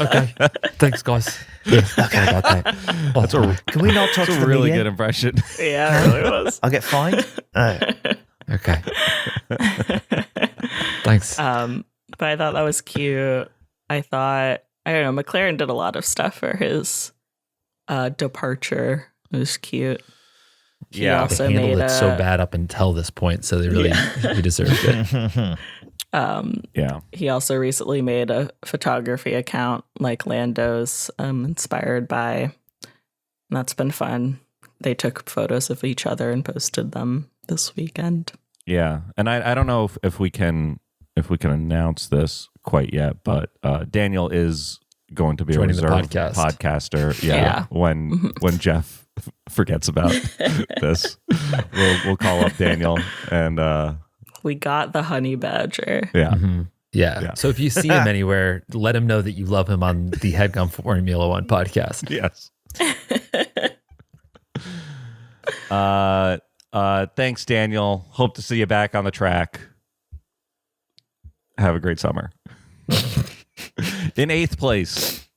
D: Okay. Thanks, guys. Yeah, okay, I got that.
E: Can we not talk to
B: That's a
E: the
B: really
E: media?
B: good impression.
C: Yeah, it really was.
E: I'll get fined.
D: Okay. Thanks.
C: But I thought that was cute. I don't know, McLaren did a lot of stuff for his departure. It was cute. He
B: Yeah.
C: also
D: They handled
C: made
D: it so bad up until this point, so they really he deserved it.
B: Yeah.
C: He also recently made a photography account like Lando's, inspired by. And that's been fun. They took photos of each other and posted them this weekend.
B: Yeah. And I don't know if we can announce this quite yet, but Daniel is going to be
D: Joining
B: a
D: the
B: reserve
D: podcast.
B: podcaster.
C: Yeah.
B: When Jeff forgets about this, we'll call up Daniel and
C: We got the honey badger.
B: yeah.
D: Mhm. Yeah.
B: Yeah.
D: So if you see him anywhere, let him know that you love him on the Headgum Formula One podcast.
B: Yes. Thanks, Daniel. Hope to see you back on the track. Have a great summer. In 8th place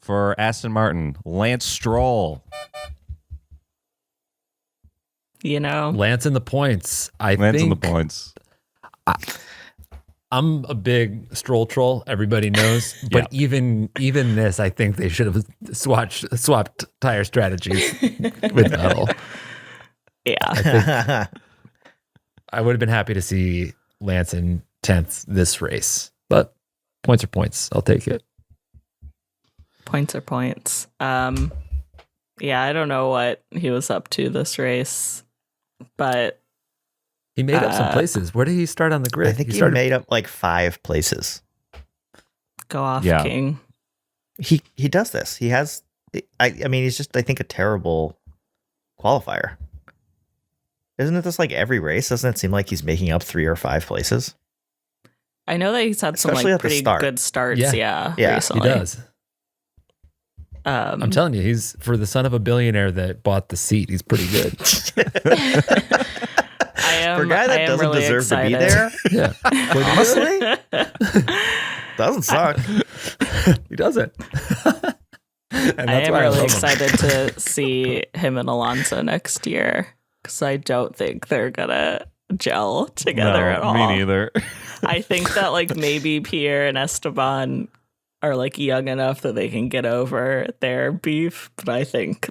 B: for Aston Martin, Lance Stroll.
C: You know?
D: Lance in the points.
B: Lance in the points.
D: I'm a big Stroll troll. Everybody knows. But even this, I think they should have swapped tire strategies with Vettel.
C: Yeah.
D: I would have been happy to see Lance in 10th this race, but points are points. I'll take it.
C: Points are points. Yeah, I don't know what he was up to this race, but
D: He made up some places. Where did he start on the grid?
E: I think he
D: started
E: made up like 5 places.
C: go off,
B: Yeah.
C: King.
E: He does this. He has. I mean, he's just, I think, a terrible qualifier. Isn't it just like every race? Doesn't it seem like he's making up 3 or 5 places?
C: I know that he's had some
E: Especially
C: like
E: at the
C: pretty
E: start.
C: good starts.
E: Yeah,
C: Yeah,
E: he
D: He
C: recently.
D: does. I'm telling you, he's for the son of a billionaire that bought the seat. He's pretty good.
E: For a guy that doesn't
C: really
E: deserve
C: excited.
E: to be there,
D: Yeah,
E: honestly, doesn't suck.
D: he doesn't. And
C: I am
D: why
C: really
D: love him.
C: excited to see him and Alonso next year because I don't think they're gonna gel together at all.
B: Me neither.
C: I think that like maybe Pierre and Esteban are like young enough that they can get over their beef, but I think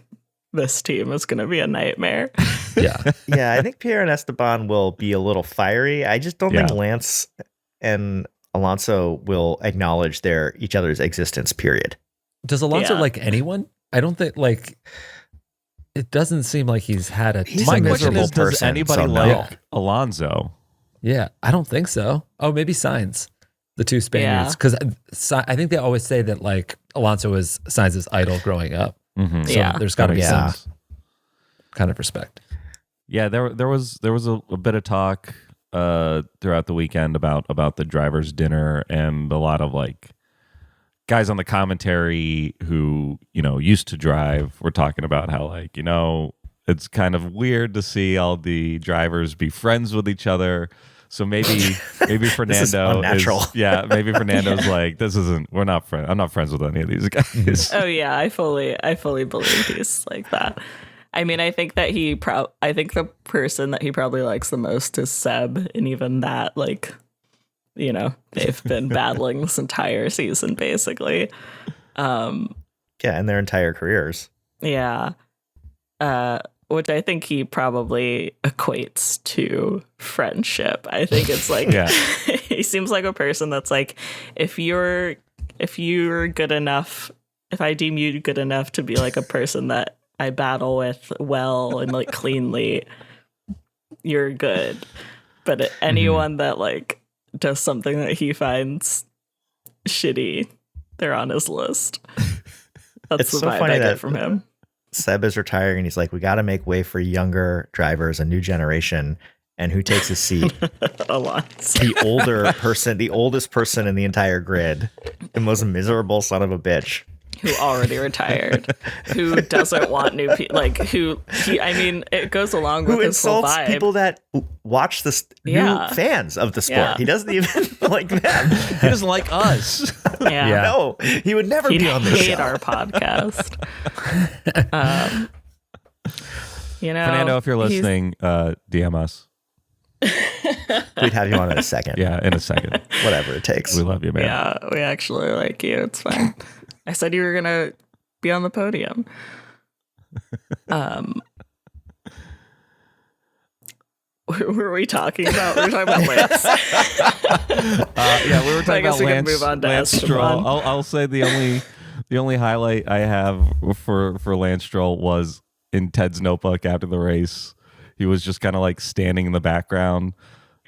C: this team is gonna be a nightmare.
D: Yeah,
E: Yeah, I think Pierre and Esteban will be a little fiery. I just don't think Lance and Alonso will acknowledge each other's existence, period.
D: does Alonso
C: Yeah.
D: like anyone? I don't think it doesn't seem like he's had a.
E: He's
B: My
E: a
D: ton of-
B: question
E: miserable
B: is, does
E: person,
B: anybody
E: so no.
B: like Alonso?
D: Yeah, I don't think so. Oh, maybe Sainz, the two Spaniards, because I think they always say that like Alonso was Sainz's idol growing up.
B: Mm-hmm.
D: So
C: Yeah.
D: there's got to be
E: Yeah.
D: some kind of respect.
B: Yeah, there was a bit of talk throughout the weekend about the driver's dinner and a lot of like guys on the commentary who, used to drive were talking about how, like, it's kind of weird to see all the drivers be friends with each other. So maybe Fernando
E: this is unnatural.
B: Maybe Fernando's like, we're not friends. I'm not friends with any of these guys.
C: Oh yeah, I fully believe he's like that. I mean, I think that I think the person that he probably likes the most is Seb, and even that, like, they've been battling this entire season basically.
E: Yeah, and their entire careers.
C: Yeah. Which I think he probably equates to friendship. I think it's like he seems like a person that's like, if you're good enough, if I deem you good enough to be like a person that I battle with well and like cleanly, you're good. But anyone that like does something that he finds shitty, they're on his list. That's the vibe I get from him.
E: Seb is retiring and he's like, we got to make way for younger drivers, a new generation. And who takes his seat?
C: Alonso.
E: The oldest person in the entire grid, the most miserable son of a bitch.
C: Who already retired, who doesn't want new people, like it goes along with his whole vibe.
E: Who insults people that watch the new fans of the sport. Yeah. He doesn't even like them.
B: He doesn't like us.
C: Yeah.
E: No, he would never be on the show.
C: He'd hate our podcast.
B: Fernando, if you're listening, DM us.
E: We'd have you on in a second.
B: Yeah, in a second.
E: Whatever it takes.
B: We love you, man.
C: Yeah, we actually like you. It's fine. I said you were going to be on the podium. What were we talking about? We were talking about Lance.
B: We were talking about
C: Lance, move on to
B: Lance Stroll. I'll say the only highlight I have for Lance Stroll was in Ted's notebook after the race. He was just kind of like standing in the background,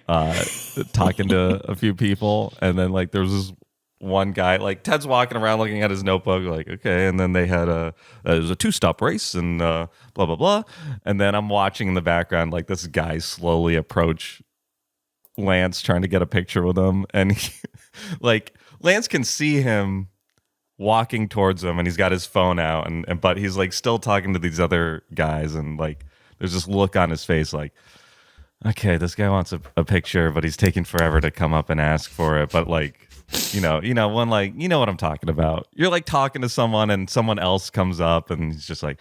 B: talking to a few people, and then like there was this one guy, like Ted's walking around looking at his notebook, like, okay, and then they had it was a 2-stop race and blah blah blah, and then I'm watching in the background like this guy slowly approach Lance trying to get a picture with him, and like Lance can see him walking towards him and he's got his phone out and but he's like still talking to these other guys, and like there's this look on his face like, okay, this guy wants a picture, but he's taking forever to come up and ask for it. But like, when like, you know what I'm talking about. You're like talking to someone and someone else comes up and he's just like,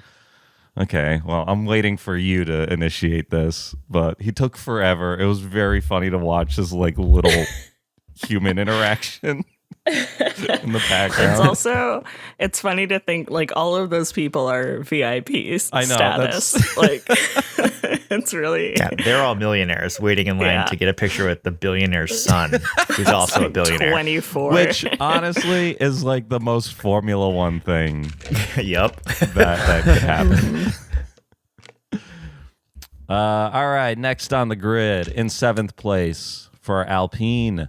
B: okay, well, I'm waiting for you to initiate this. But he took forever. It was very funny to watch this like little human interaction in the background.
C: It's funny to think like all of those people are VIPs.
B: I know,
C: status. Like it's really
E: they're all millionaires waiting in line to get a picture with the billionaire's son, who's also like a billionaire.
C: 24.
B: Which honestly is like the most Formula One thing.
E: Yep.
B: that could happen. All right, next on the grid in 7th place for Alpine,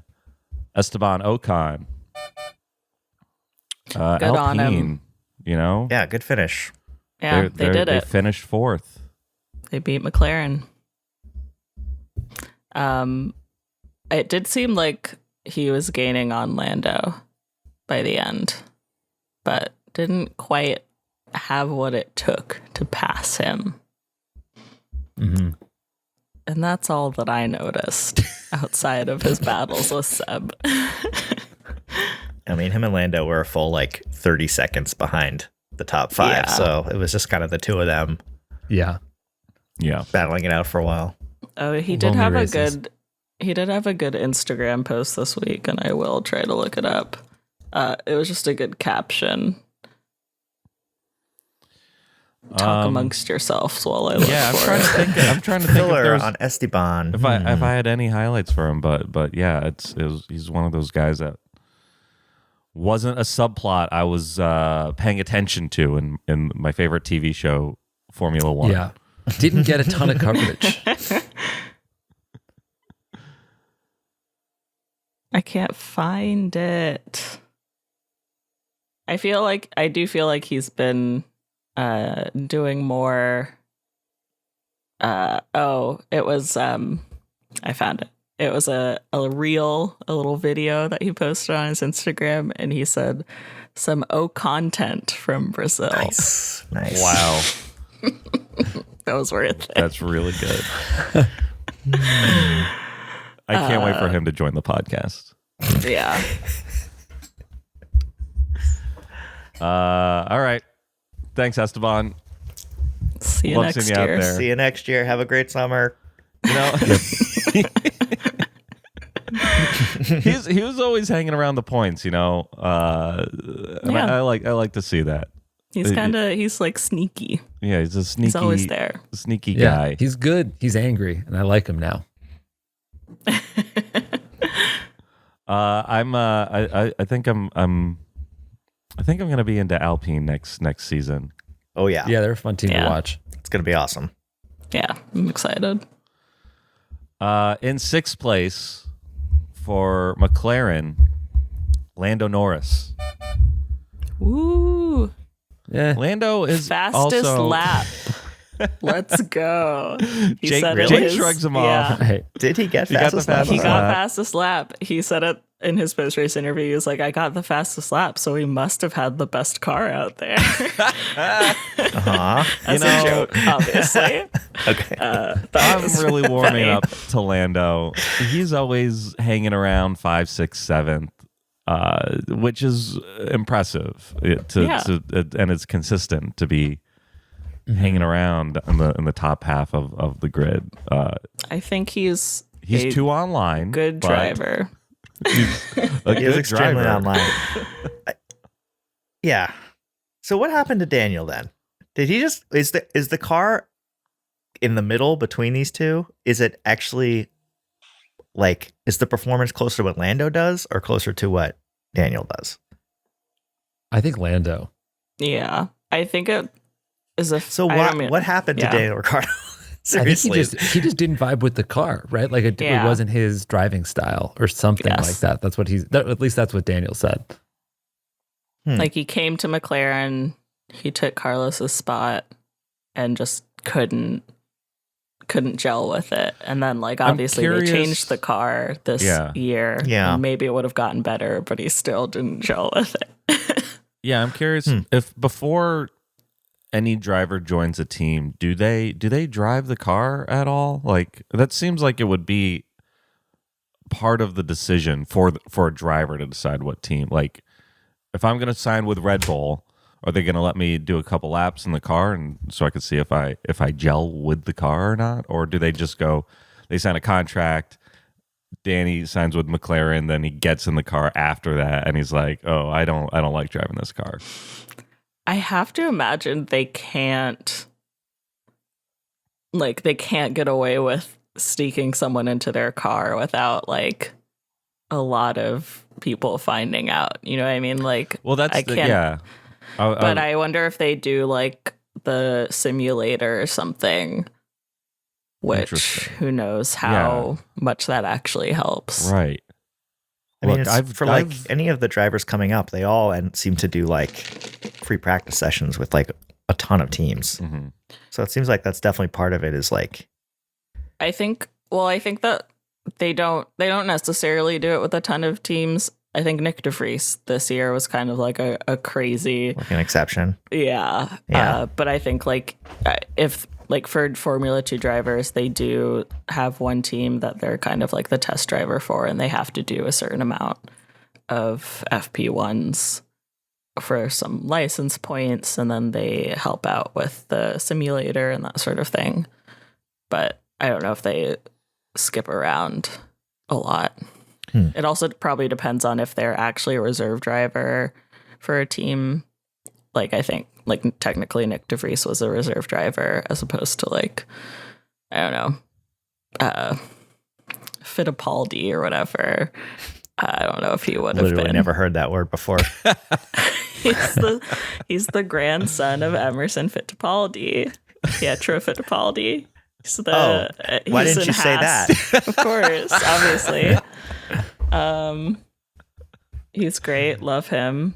B: Esteban Ocon.
C: Good
B: Alpine,
C: on him.
E: Yeah, good finish.
C: Yeah, they did it.
B: They finished 4th.
C: They beat McLaren. It did seem like he was gaining on Lando by the end, but didn't quite have what it took to pass him.
D: Mm-hmm.
C: And that's all that I noticed outside of his battles with Seb.
E: I mean, him and Lando were a full like 30 seconds behind the top 5, so it was just kind of the two of them.
D: Yeah.
E: Battling it out for a while.
C: Oh, he did have a good Instagram post this week, and I will try to look it up. It was just a good caption. Talk amongst yourselves while I look for it.
B: I'm trying to think if there's
E: on Esteban.
B: If I had any highlights for him, but yeah, he's one of those guys that wasn't a subplot I was paying attention to in my favorite TV show, Formula One.
D: Yeah. Didn't get a ton of coverage.
C: I can't find it. I do feel like he's been doing more. It was I found it. it was a reel, a little video that he posted on his Instagram, and he said some content from Brazil.
E: Nice.
B: Wow.
C: That was worth it.
B: That's really good. I can't wait for him to join the podcast.
C: Yeah.
B: All right. Thanks, Esteban.
C: See you
B: Love
C: next
B: seeing you out
C: year.
B: there.
E: See you next year. Have a great summer.
B: You know, he was always hanging around the points. You know, and
C: Yeah.
B: I like to see that.
C: He's like sneaky.
B: Yeah, he's a sneaky.
C: He's always there.
B: Sneaky
D: Yeah,
B: guy.
D: he's good. He's angry, and I like him now.
B: I think I'm gonna be into Alpine next season.
E: Oh, yeah.
D: Yeah, they're a fun team to
C: Yeah.
D: watch.
E: It's going to be awesome.
C: Yeah, I'm excited.
B: In sixth place for McLaren, Lando Norris.
C: Woo!
D: Yeah,
B: Lando is
C: Fastest
B: also,
C: lap. Let's go. He
B: Jake,
C: said
B: Jake
C: it is-
B: shrugs him
C: yeah.
B: off.
D: right.
E: Did he get
B: He got the
E: fastest lap?
B: fastest
C: He got
B: lap.
C: fastest lap. He said it in his post-race interview. He was like, I got the fastest lap, so he must have had the best car out there.
E: Uh-huh.
C: As a joke, obviously.
E: Okay.
C: That
B: I'm
C: was
B: really warming
C: funny.
B: up to Lando. He's always hanging around 5th, 6th, 7th, which is impressive. And it's consistent to be hanging around in the top half of the grid.
C: I think he's
B: He's
C: a
B: too online.
C: good
B: but
C: driver.
B: He's a
E: He is
B: good
E: extremely
B: driver.
E: online. Yeah. So what happened to Daniel then? Did he just is the car in the middle between these two? Is it actually like is the performance closer to what Lando does or closer to what Daniel does?
D: I think Lando.
C: Yeah, I think it is a.
E: So
C: I don't mean-
E: what happened to
C: yeah.
E: Daniel Ricciardo?
D: I think
E: Seriously.
D: he just didn't vibe with the car, right? Like it
C: Yeah.
D: wasn't his driving style or something
C: Yes.
D: like that. That's what at least that's what Daniel said.
C: Like he came to McLaren, he took Carlos's spot, and just couldn't gel with it. And then like
B: I'm
C: obviously
B: curious-
C: they changed the car this year.
E: Yeah.
C: and maybe it would have gotten better, but he still didn't gel with it.
B: Yeah, I'm curious if before any driver joins a team, do they drive the car at all? Like that seems like it would be part of the decision for a driver to decide what team. Like if I'm going to sign with Red Bull, are they going to let me do a couple laps in the car and so I could see if I gel with the car or not? Or do they just go, they sign a contract, Danny signs with McLaren, then he gets in the car after that and he's like, "Oh, I don't like driving this car."
C: I have to imagine they can't get away with sneaking someone into their car without like a lot of people finding out. You know what I mean? Like,
B: Well, that's
C: I can't.
B: yeah.
C: But I wonder if they do like the simulator or something. Which
B: Interesting.
C: who knows how much that actually helps.
B: Right.
E: I mean,
B: Look,
E: it's any of the drivers coming up, they all seem to do like free practice sessions with like a ton of teams.
B: Mm-hmm.
E: So it seems like that's definitely part of it is like,
C: I think that they don't necessarily do it with a ton of teams. I think Nick de Vries this year was kind of like a crazy,
E: like an exception.
C: yeah.
E: Yeah.
C: But I think like if like for Formula 2 drivers, they do have one team that they're kind of like the test driver for, and they have to do a certain amount of FP1s for some license points, and then they help out with the simulator and that sort of thing. But I don't know if they skip around a lot. It also probably depends on if they're actually a reserve driver for a team. Like I think like technically Nick de Vries was a reserve driver as opposed to like, I don't know, Fittipaldi or whatever. I don't know if he would have
E: Literally
C: been.
E: never heard that word before.
C: He's the grandson of Emerson Fittipaldi, Pietro Fittipaldi.
E: Why
C: he's
E: didn't
C: in
E: you say
C: Haas.
E: that?
C: Of course, obviously. He's great. Love him.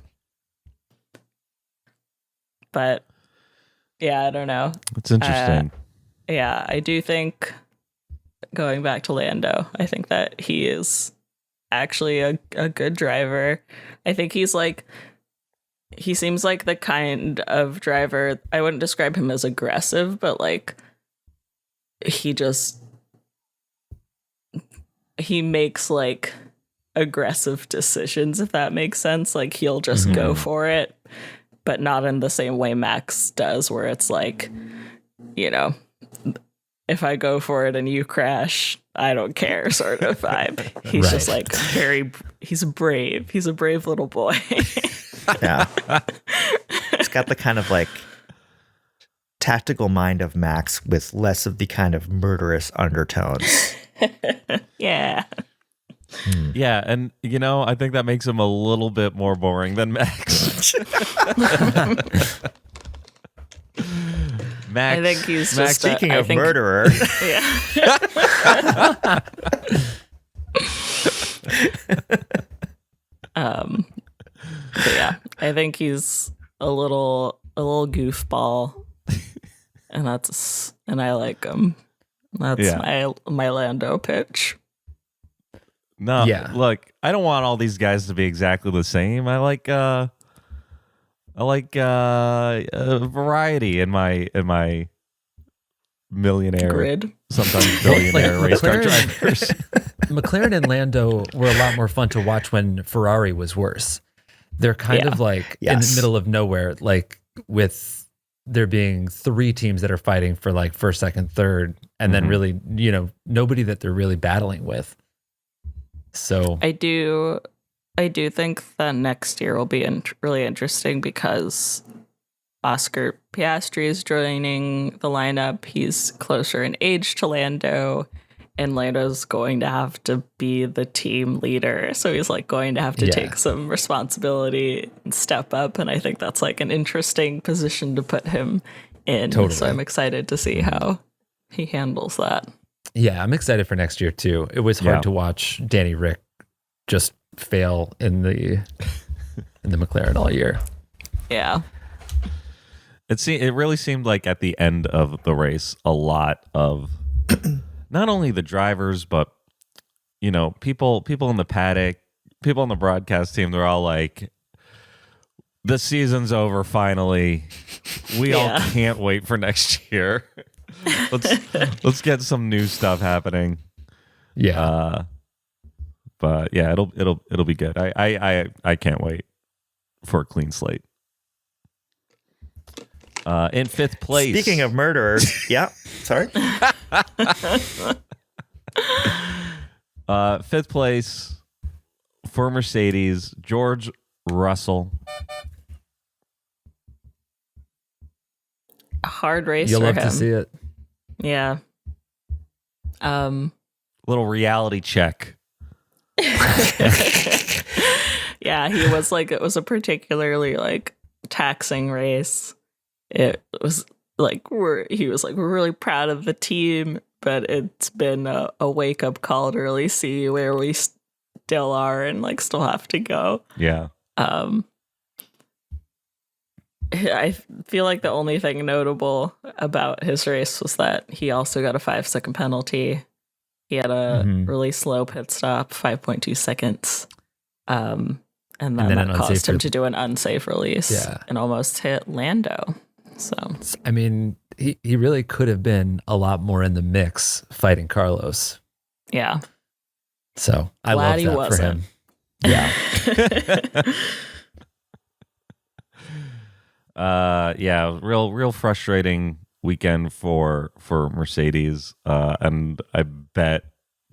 C: But yeah, I don't know.
B: It's interesting.
C: Yeah, I do think going back to Lando. I think that he is actually a good driver. I think he seems like the kind of driver, I wouldn't describe him as aggressive, but like he makes like aggressive decisions, if that makes sense. Like he'll just go for it, but not in the same way Max does, where it's like, you know, if I go for it and you crash, I don't care sort of vibe. He's just like he's brave. He's a brave little boy.
E: Yeah. It's got the kind of like tactical mind of Max with less of the kind of murderous undertones.
C: Yeah.
B: Yeah, and you know, I think that makes him a little bit more boring than Max.
C: I think he's
B: Max,
C: just
E: speaking of murderer.
C: Yeah. But yeah, I think he's a little goofball, and I like him. That's my Lando pitch.
B: No, look, I don't want all these guys to be exactly the same. I like variety in my millionaire
C: Grid.
B: Sometimes billionaire race car drivers.
D: McLaren and Lando were a lot more fun to watch when Ferrari was worse. They're kind of like in the middle of nowhere, like with there being 3 teams that are fighting for like first, second, third, and then really, you know, nobody that they're really battling with. So
C: I do think that next year will be really interesting because Oscar Piastri is joining the lineup. He's closer in age to Lando, and Lando's going to have to be the team leader. So he's like going to have to take some responsibility and step up. And I think that's like an interesting position to put him in. Totally. So I'm excited to see how he handles that.
D: Yeah, I'm excited for next year too. It was hard to watch Danny Rick just fail in the McLaren all year.
C: Yeah.
B: It really seemed like at the end of the race, a lot of not only the drivers, but you know, people in the paddock, people on the broadcast team, they're all like, the season's over finally. We all can't wait for next year. Let's get some new stuff happening.
D: Yeah.
B: But yeah, it'll be good. I can't wait for a clean slate. In 5th place.
E: Speaking of murderer, sorry.
B: 5th place for Mercedes, George Russell.
C: A hard race
D: You'll
C: for
D: love
C: him.
D: to see it.
C: Yeah.
B: Little reality check.
C: Yeah, he was like, it was a particularly like taxing race. It was like we're really proud of the team, but it's been a wake up call to really see where we still are and like still have to go.
B: Yeah.
C: I feel like the only thing notable about his race was that he also got a 5-second penalty. He had a really slow pit stop, 5.2 seconds. And then that caused him to do an unsafe release and almost hit Lando. So
D: I mean, he really could have been a lot more in the mix fighting Carlos.
C: Yeah.
D: So I love that for him.
B: Yeah. Real frustrating weekend for Mercedes. And I bet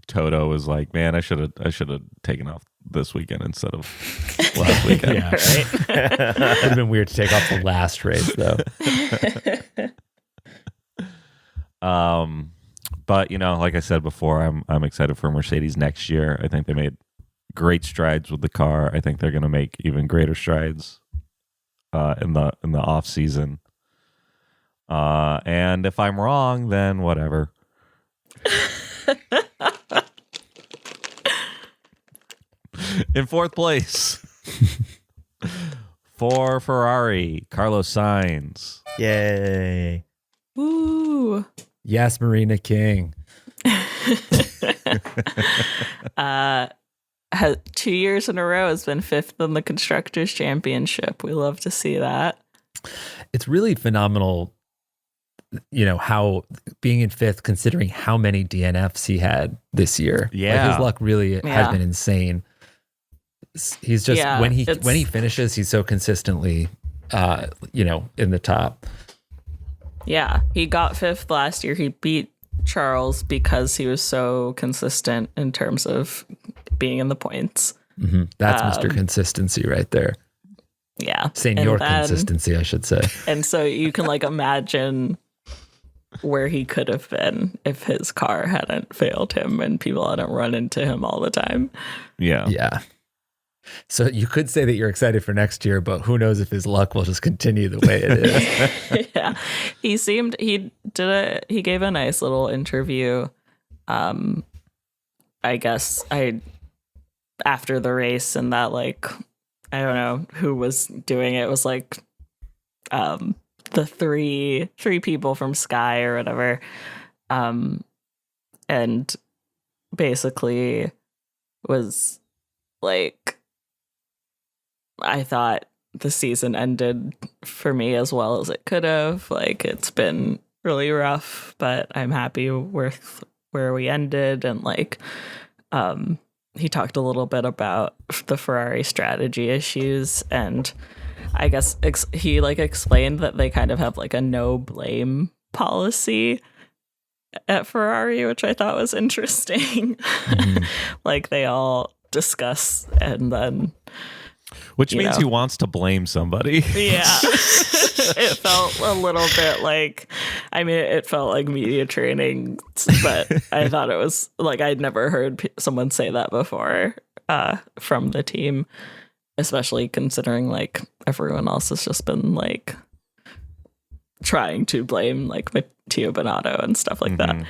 B: Toto was like, man, I should have taken off this weekend instead of last weekend.
D: Yeah, right. It would have been weird to take off the last race though.
B: But you know, like I said before, I'm excited for Mercedes next year. I think they made great strides with the car. I think they're going to make even greater strides in the off season. And if I'm wrong, then whatever. In 4th place for Ferrari, Carlos Sainz.
E: Yay.
C: Woo.
D: Yes, Marina King.
C: Has 2 years in a row has been fifth in the constructors championship. We love to see that.
D: It's really phenomenal, how being in fifth, considering how many DNFs he had this year.
B: Yeah.
D: His luck really has been insane. He's just when he finishes, he's so consistently in the top.
C: Yeah, he got fifth last year. He beat Charles because he was so consistent in terms of being in the points.
D: Mm-hmm. That's Mr. Consistency right there.
C: Yeah.
D: Senior consistency, I should say.
C: And so you can imagine where he could have been if his car hadn't failed him and people hadn't run into him all the time.
B: Yeah.
D: Yeah. So you could say that you're excited for next year, but who knows if his luck will just continue the way it is.
C: Yeah. He gave a nice little interview. I guess after the race, and that I don't know who was doing it. It was the three people from Sky or whatever. And basically was I thought the season ended for me as well as it could have. It's been really rough, but I'm happy with where we ended. And he talked a little bit about the Ferrari strategy issues, and I guess he explained that they kind of have a no blame policy at Ferrari, which I thought was interesting. Mm-hmm. They all discuss and then.
B: Which means he wants to blame somebody.
C: Yeah. It felt a little bit it felt like media training, but I thought it was I'd never heard someone say that before from the team, especially considering everyone else has just been trying to blame Matteo Binotto and stuff like that.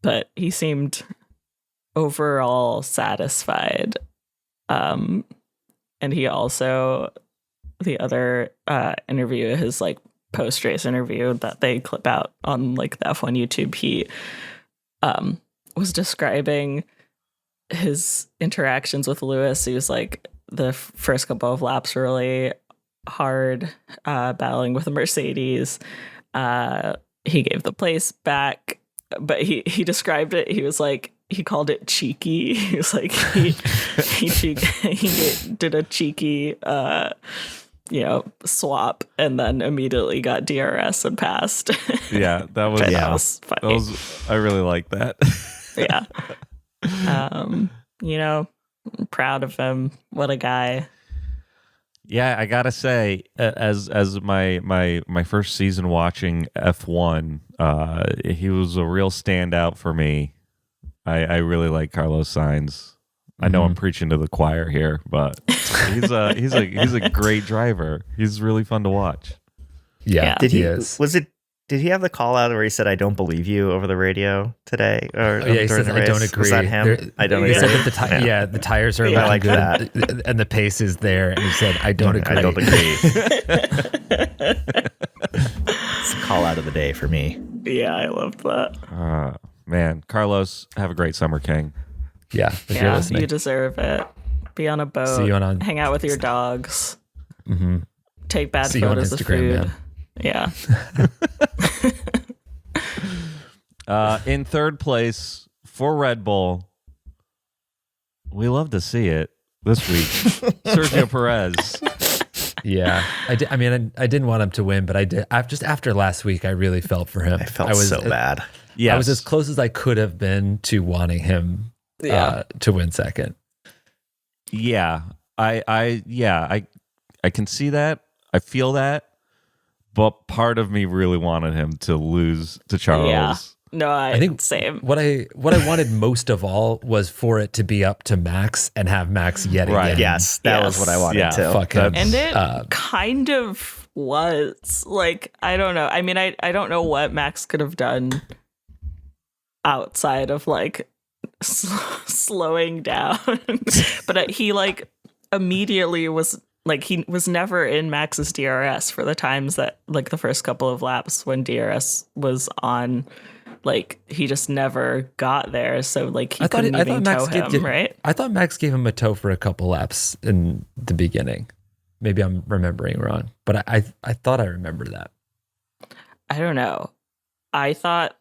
C: But he seemed overall satisfied. And he also, the other interview, his post-race interview that they clip out on the F1 YouTube, he was describing his interactions with Lewis. He was the first couple of laps were really hard, battling with a Mercedes. He gave the place back, but he described it. He was he called it cheeky. He was he did a cheeky swap and then immediately got DRS and passed.
B: Yeah, that was
C: funny.
B: I really like that.
C: Yeah. I'm proud of him. What a guy.
B: Yeah, I gotta say, as my first season watching F1, he was a real standout for me. I really like Carlos Sainz. I know I'm preaching to the choir here, but he's a great driver. He's really fun to watch.
D: Yeah.
E: Did he have the call out where he said, "I don't believe you" over the radio today? Or
D: he said, "I don't agree."
E: Was that him? I don't agree.
D: He said that the tires are looking good
E: that.
D: and the pace is there, and he said, "I don't agree."
E: I don't agree. It's a call out of the day for me.
C: Yeah, I loved that.
B: Man, Carlos, have a great summer, King.
D: Yeah, if you're listening.
C: You deserve it. Be on a boat.
D: See you on
C: hang out with your dogs.
D: Mm-hmm.
C: Take bad
D: See
C: photos of food.
D: Man.
C: Yeah.
B: In third place for Red Bull, we love to see it this week. Sergio Perez.
D: Yeah, I didn't want him to win, but I did. Just after last week, I really felt for him.
E: I felt so bad.
B: Yes.
D: I was as close as I could have been to wanting him to win second.
B: Yeah, I can see that. I feel that. But part of me really wanted him to lose to Charles.
C: Yeah. No, I think same.
D: What I wanted most of all was for it to be up to Max and have Max yet again.
E: Yes, that was what I wanted to.
D: Fuck him.
C: And it kind of was I don't know. I mean, I don't know what Max could have done outside of slowing down, but he immediately was. He was never in Max's DRS for the times that, the first couple of laps when DRS was on, like he just never got there. So like he couldn't even tow him, right?
D: I thought Max gave him a tow for a couple laps in the beginning. Maybe I'm remembering wrong, but I thought I remember that.
C: I don't know. I thought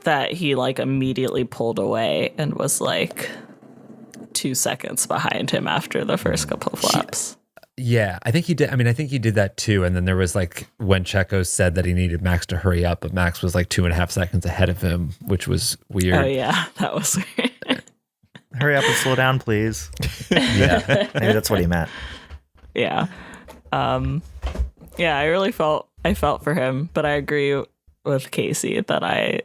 C: that he like immediately pulled away and was like 2 seconds behind him after the first couple of laps.
D: Yeah, I think he did. I mean, I think he did that too. And then there was like when Checo said that he needed Max to hurry up, but Max was like 2.5 seconds ahead of him, which was weird.
C: Oh yeah, that was weird.
E: Hurry up and slow down, please.
D: Yeah,
E: maybe that's what he meant.
C: Yeah. Yeah, I felt for him, but I agree with Casey that I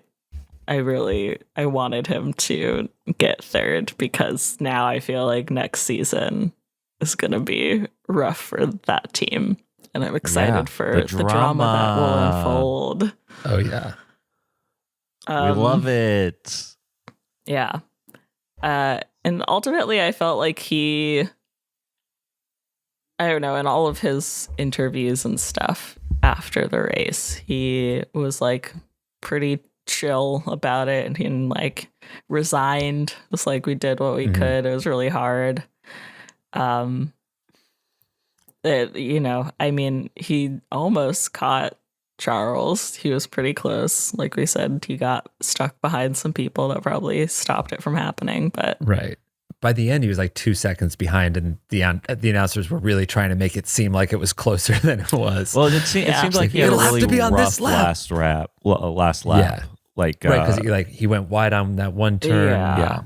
C: wanted him to get third, because now I feel like next season is going to be rough for that team, and I'm excited for the drama that will unfold.
D: Oh yeah.
B: We love it.
C: Yeah. And ultimately I felt like I don't know, in all of his interviews and stuff after the race, he was like pretty chill about it, and he like resigned. It was like, we did what we could. It was really hard. I mean, he almost caught Charles. He was pretty close. Like we said, he got stuck behind some people that probably stopped it from happening. But
D: right. By the end, he was like 2 seconds behind, and the announcers were really trying to make it seem like it was closer than it was.
B: Well, it seems like he had a really rough last lap.
D: Yeah.
B: Like,
D: right, because he went wide on that one turn. Yeah.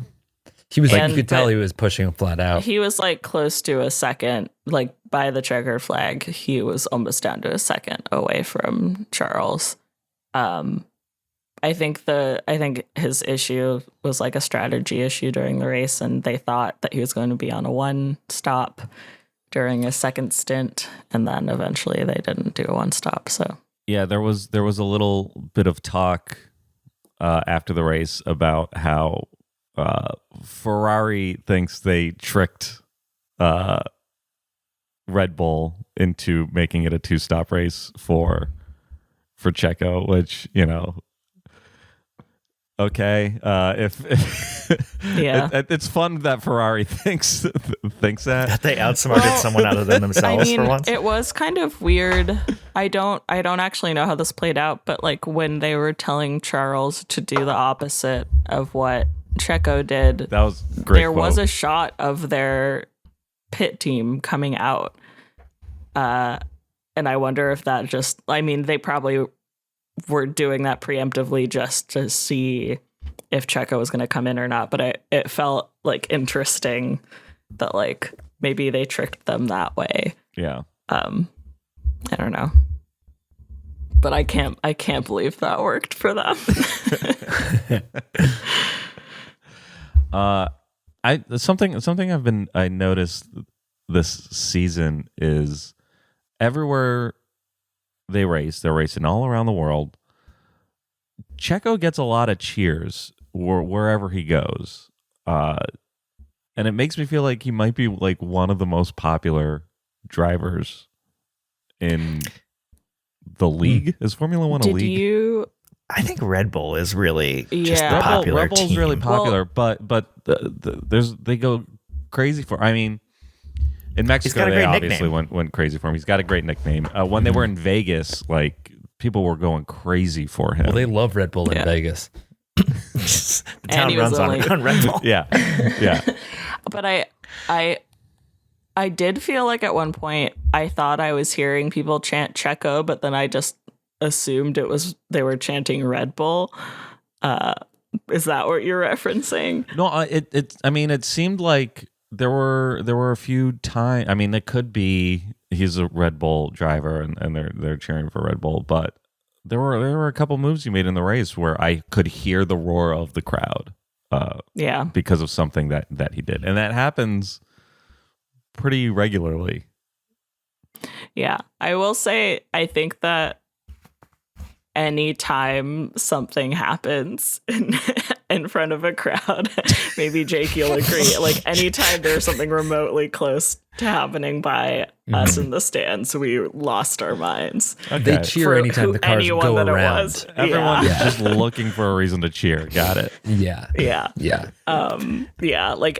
D: He was like, you could tell he was pushing flat out.
C: He was like close to a second, like by the checkered flag. He was almost down to a second away from Charles. I think his issue was like a strategy issue during the race, and they thought that he was going to be on a one stop during a second stint, and then eventually they didn't do a one stop. So
B: yeah, there was a little bit of talk after the race about how Ferrari thinks they tricked Red Bull into making it a 2-stop race for Checo, which, you know, okay, if
C: yeah,
B: it's fun that Ferrari thinks that
E: they outsmarted someone other than themselves. For once,
C: it was kind of weird. I don't actually know how this played out, but like when they were telling Charles to do the opposite of what Checo did,
B: that was great.
C: There was a shot of their pit team coming out, and I wonder if that just, I mean, they probably were doing that preemptively just to see if Checo was going to come in or not, but it felt like interesting that like maybe they tricked them that way.
B: Yeah.
C: I don't know, but I can't believe that worked for them.
B: Something I noticed this season is everywhere they're racing all around the world, Checo gets a lot of cheers wherever he goes. And it makes me feel like he might be like one of the most popular drivers in the league. Is Formula One a league?
E: I think Red Bull is really just the
C: Yeah.
E: popular
B: Red Bull's
E: team.
B: really popular, but they go crazy for. I mean, in Mexico they obviously went crazy for him. He's got a great nickname. When they were in Vegas, like people were going crazy for him.
D: Well, they love Red Bull in Vegas.
E: The town runs on Red Bull.
B: Yeah.
C: But I did feel like at one point I thought I was hearing people chant Checo, but then I just assumed they were chanting Red Bull. Is that what you're referencing?
B: No, I mean, it seemed like there were a few times. I mean, it could be he's a Red Bull driver and they're cheering for Red Bull, but there were a couple moves he made in the race where I could hear the roar of the crowd. Because of something that he did, and that happens pretty regularly.
C: Yeah, I will say I think that anytime something happens in front of a crowd, maybe Jake, you'll agree, like anytime there's something remotely close to happening by us in the stands, we lost our minds.
B: Okay.
D: They cheer anytime the cars go around.
B: Everyone's just looking for a reason to cheer. Got it.
D: Yeah.
C: Like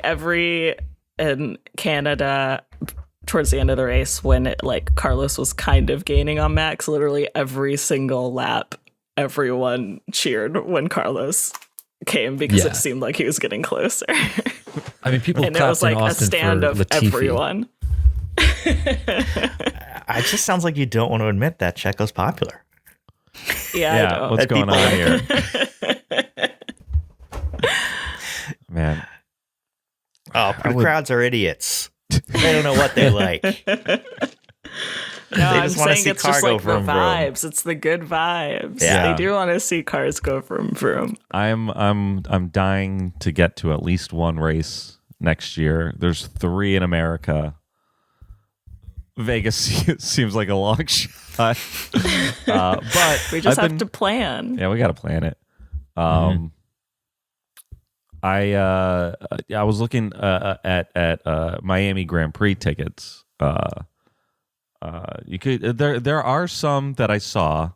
C: in Canada, towards the end of the race, when Carlos was kind of gaining on Max, literally every single lap, everyone cheered when Carlos came because it seemed like he was getting closer.
D: I mean, people
C: and
D: clapped
C: it was like
D: in Austin
C: a stand
D: for
C: of
D: Latifi.
C: everyone.
E: It just sounds like you don't want to admit that Checo's popular.
C: Yeah,
B: what's going on here? Man.
E: Oh, crowds are idiots. They don't know what they like.
C: No, I'm saying it's just like the
E: vroom,
C: vibes. It's the good vibes.
E: Yeah.
C: They do want to see cars go vroom vroom.
B: I'm dying to get to at least one race next year. There's 3 in America. Vegas seems like a long shot, but
C: We just have to plan.
B: Yeah, we got to plan it. I was looking at Miami Grand Prix tickets. You could there are some that I saw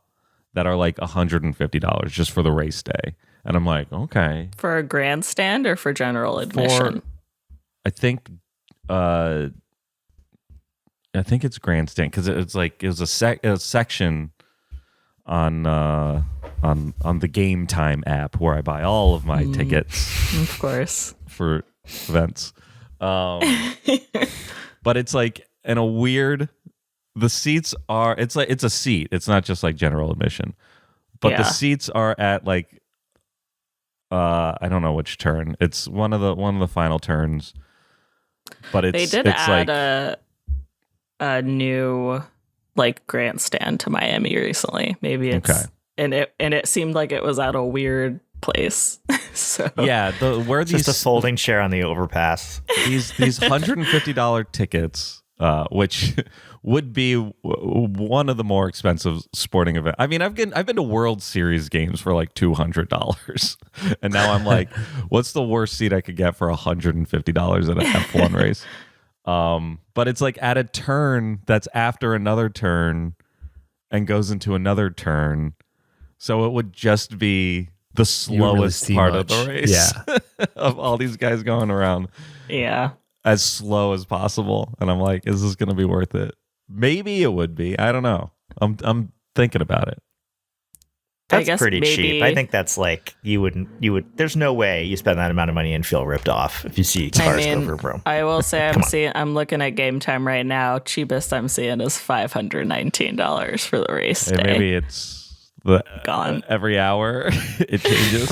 B: that are like $150 just for the race day, and I'm like, okay,
C: For a grandstand or for general admission?
B: I think it's grandstand because it was a section on the Game Time app where I buy all of my tickets.
C: Of course.
B: For events. But it's like in a weird, the seats are, it's a seat. It's not just like general admission, but the seats are at like, I don't know which turn. It's one of the final turns, but
C: They did add a new like grandstand to Miami recently. Maybe it's
B: okay.
C: And it seemed like it was at a weird place. So
B: yeah, where
E: Just
B: these
E: a folding chair on the overpass.
B: these $150 tickets, which would be one of the more expensive sporting events. I mean, I've been to World Series games for like $200, and now I'm like, what's the worst seat I could get for $150 at an F1 race? But it's like at a turn that's after another turn and goes into another turn. So it would just be the slowest part of the race.
D: Yeah.
B: Of all these guys going around.
C: yeah.
B: As slow as possible. And I'm like, is this going to be worth it? Maybe it would be. I don't know. I'm thinking about it.
E: That's pretty cheap. I think that's like you would. There's no way you spend that amount of money and feel ripped off if you see cars go for broom.
C: I will say I'm looking at Game Time right now. Cheapest I'm seeing is $519 for the race day.
B: Maybe it's the
C: Gone.
B: Every hour it changes.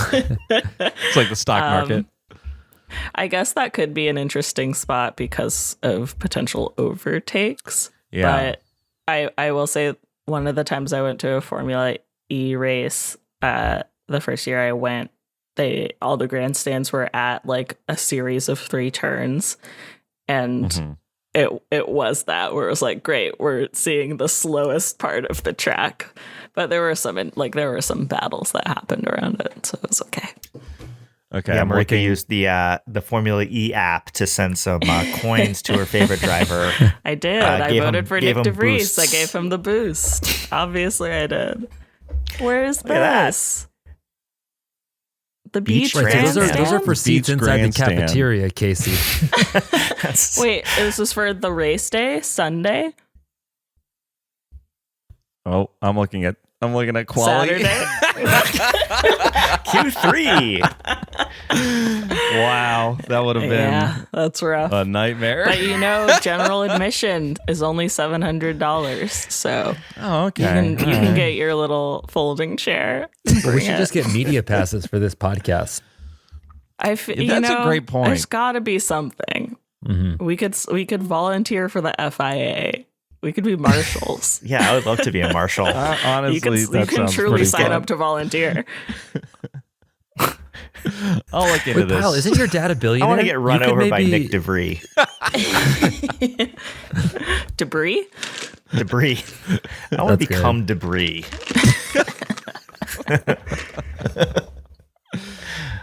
B: It's like the stock market.
C: I guess that could be an interesting spot because of potential overtakes.
B: Yeah.
C: But I will say one of the times I went to a Formula E race, the first year I went, all the grandstands were at like a series of 3 turns, and it was that where it was like, great, we're seeing the slowest part of the track, but there were some battles that happened around it, so it was okay.
B: Okay.
E: Yeah, Marika used the Formula E app to send some coins to her favorite driver.
C: I did. I voted for Nick DeVries. I gave him the boost. Obviously, I did. Where's this? The beach grandstand?
D: Those are for seats
B: Beach
D: inside
B: grandstand.
D: the cafeteria, Casey.
C: Wait, is this for the race day, Sunday?
B: Oh, I'm looking at quality.
C: Saturday?
E: Q3.
B: Wow, that would have been
C: that's rough.
B: a nightmare.
C: But general admission is only $700, so
B: okay.
C: you can get your little folding chair.
D: We should just get media passes for this podcast.
B: That's a great point.
C: There's got to be something.
D: Mm-hmm.
C: We could volunteer for the FIA. We could be marshals.
E: Yeah, I would love to be a marshal.
B: Honestly,
C: you
B: that
C: can
B: sounds
C: truly
B: pretty
C: sign
B: fun.
C: up to volunteer.
B: I'll look into this.
D: Pal, isn't your dad a
E: I
D: billionaire?
E: want to get run over by Nick DeVries.
C: Debris?
E: Debris. I want to become debris.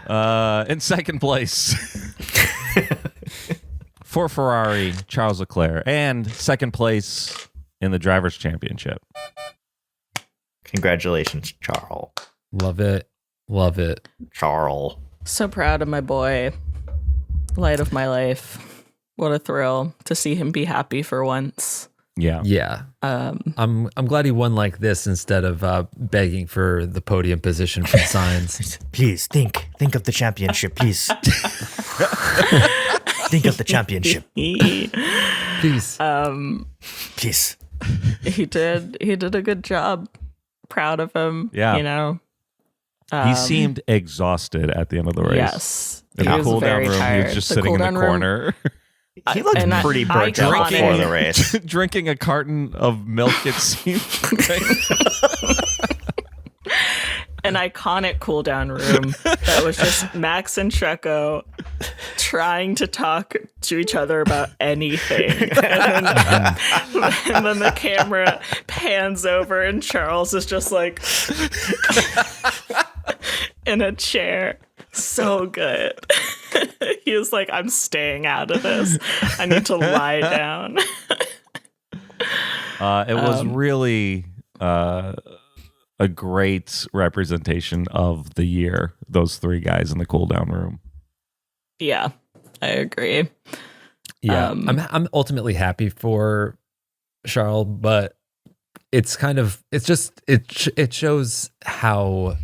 B: In second place for Ferrari, Charles Leclerc, and second place in the Drivers' Championship.
E: Congratulations, Charles.
D: Love it. Love it.
E: Charles.
C: So proud of my boy. Light of my life. What a thrill to see him be happy for once.
B: Yeah.
D: Yeah. I'm glad he won like this instead of begging for the podium position from Sainz.
E: Please think of the championship, please. Think of the championship,
D: Please.
E: please.
C: He did a good job. Proud of him.
B: Yeah.
C: You know.
B: He seemed exhausted at the end of the race.
C: Yes.
B: In
C: He
B: the
C: was
B: cool down
C: very
B: room, he
C: tired.
B: was just
C: The
B: sitting in the
C: cool-down room-
B: corner,
E: He looked
C: And
E: pretty burnt out
C: iconic.
E: before the race.
B: drinking a carton of milk. It seemed.
C: An iconic cool down room that was just Max and Checo trying to talk to each other about anything. And then the camera pans over and Charles is just like in a chair. So good. He was like, I'm staying out of this. I need to lie down.
B: It was really a great representation of the year. Those three guys in the cool down room.
C: Yeah, I agree.
D: Yeah. I'm ultimately happy for Charles, but it shows how,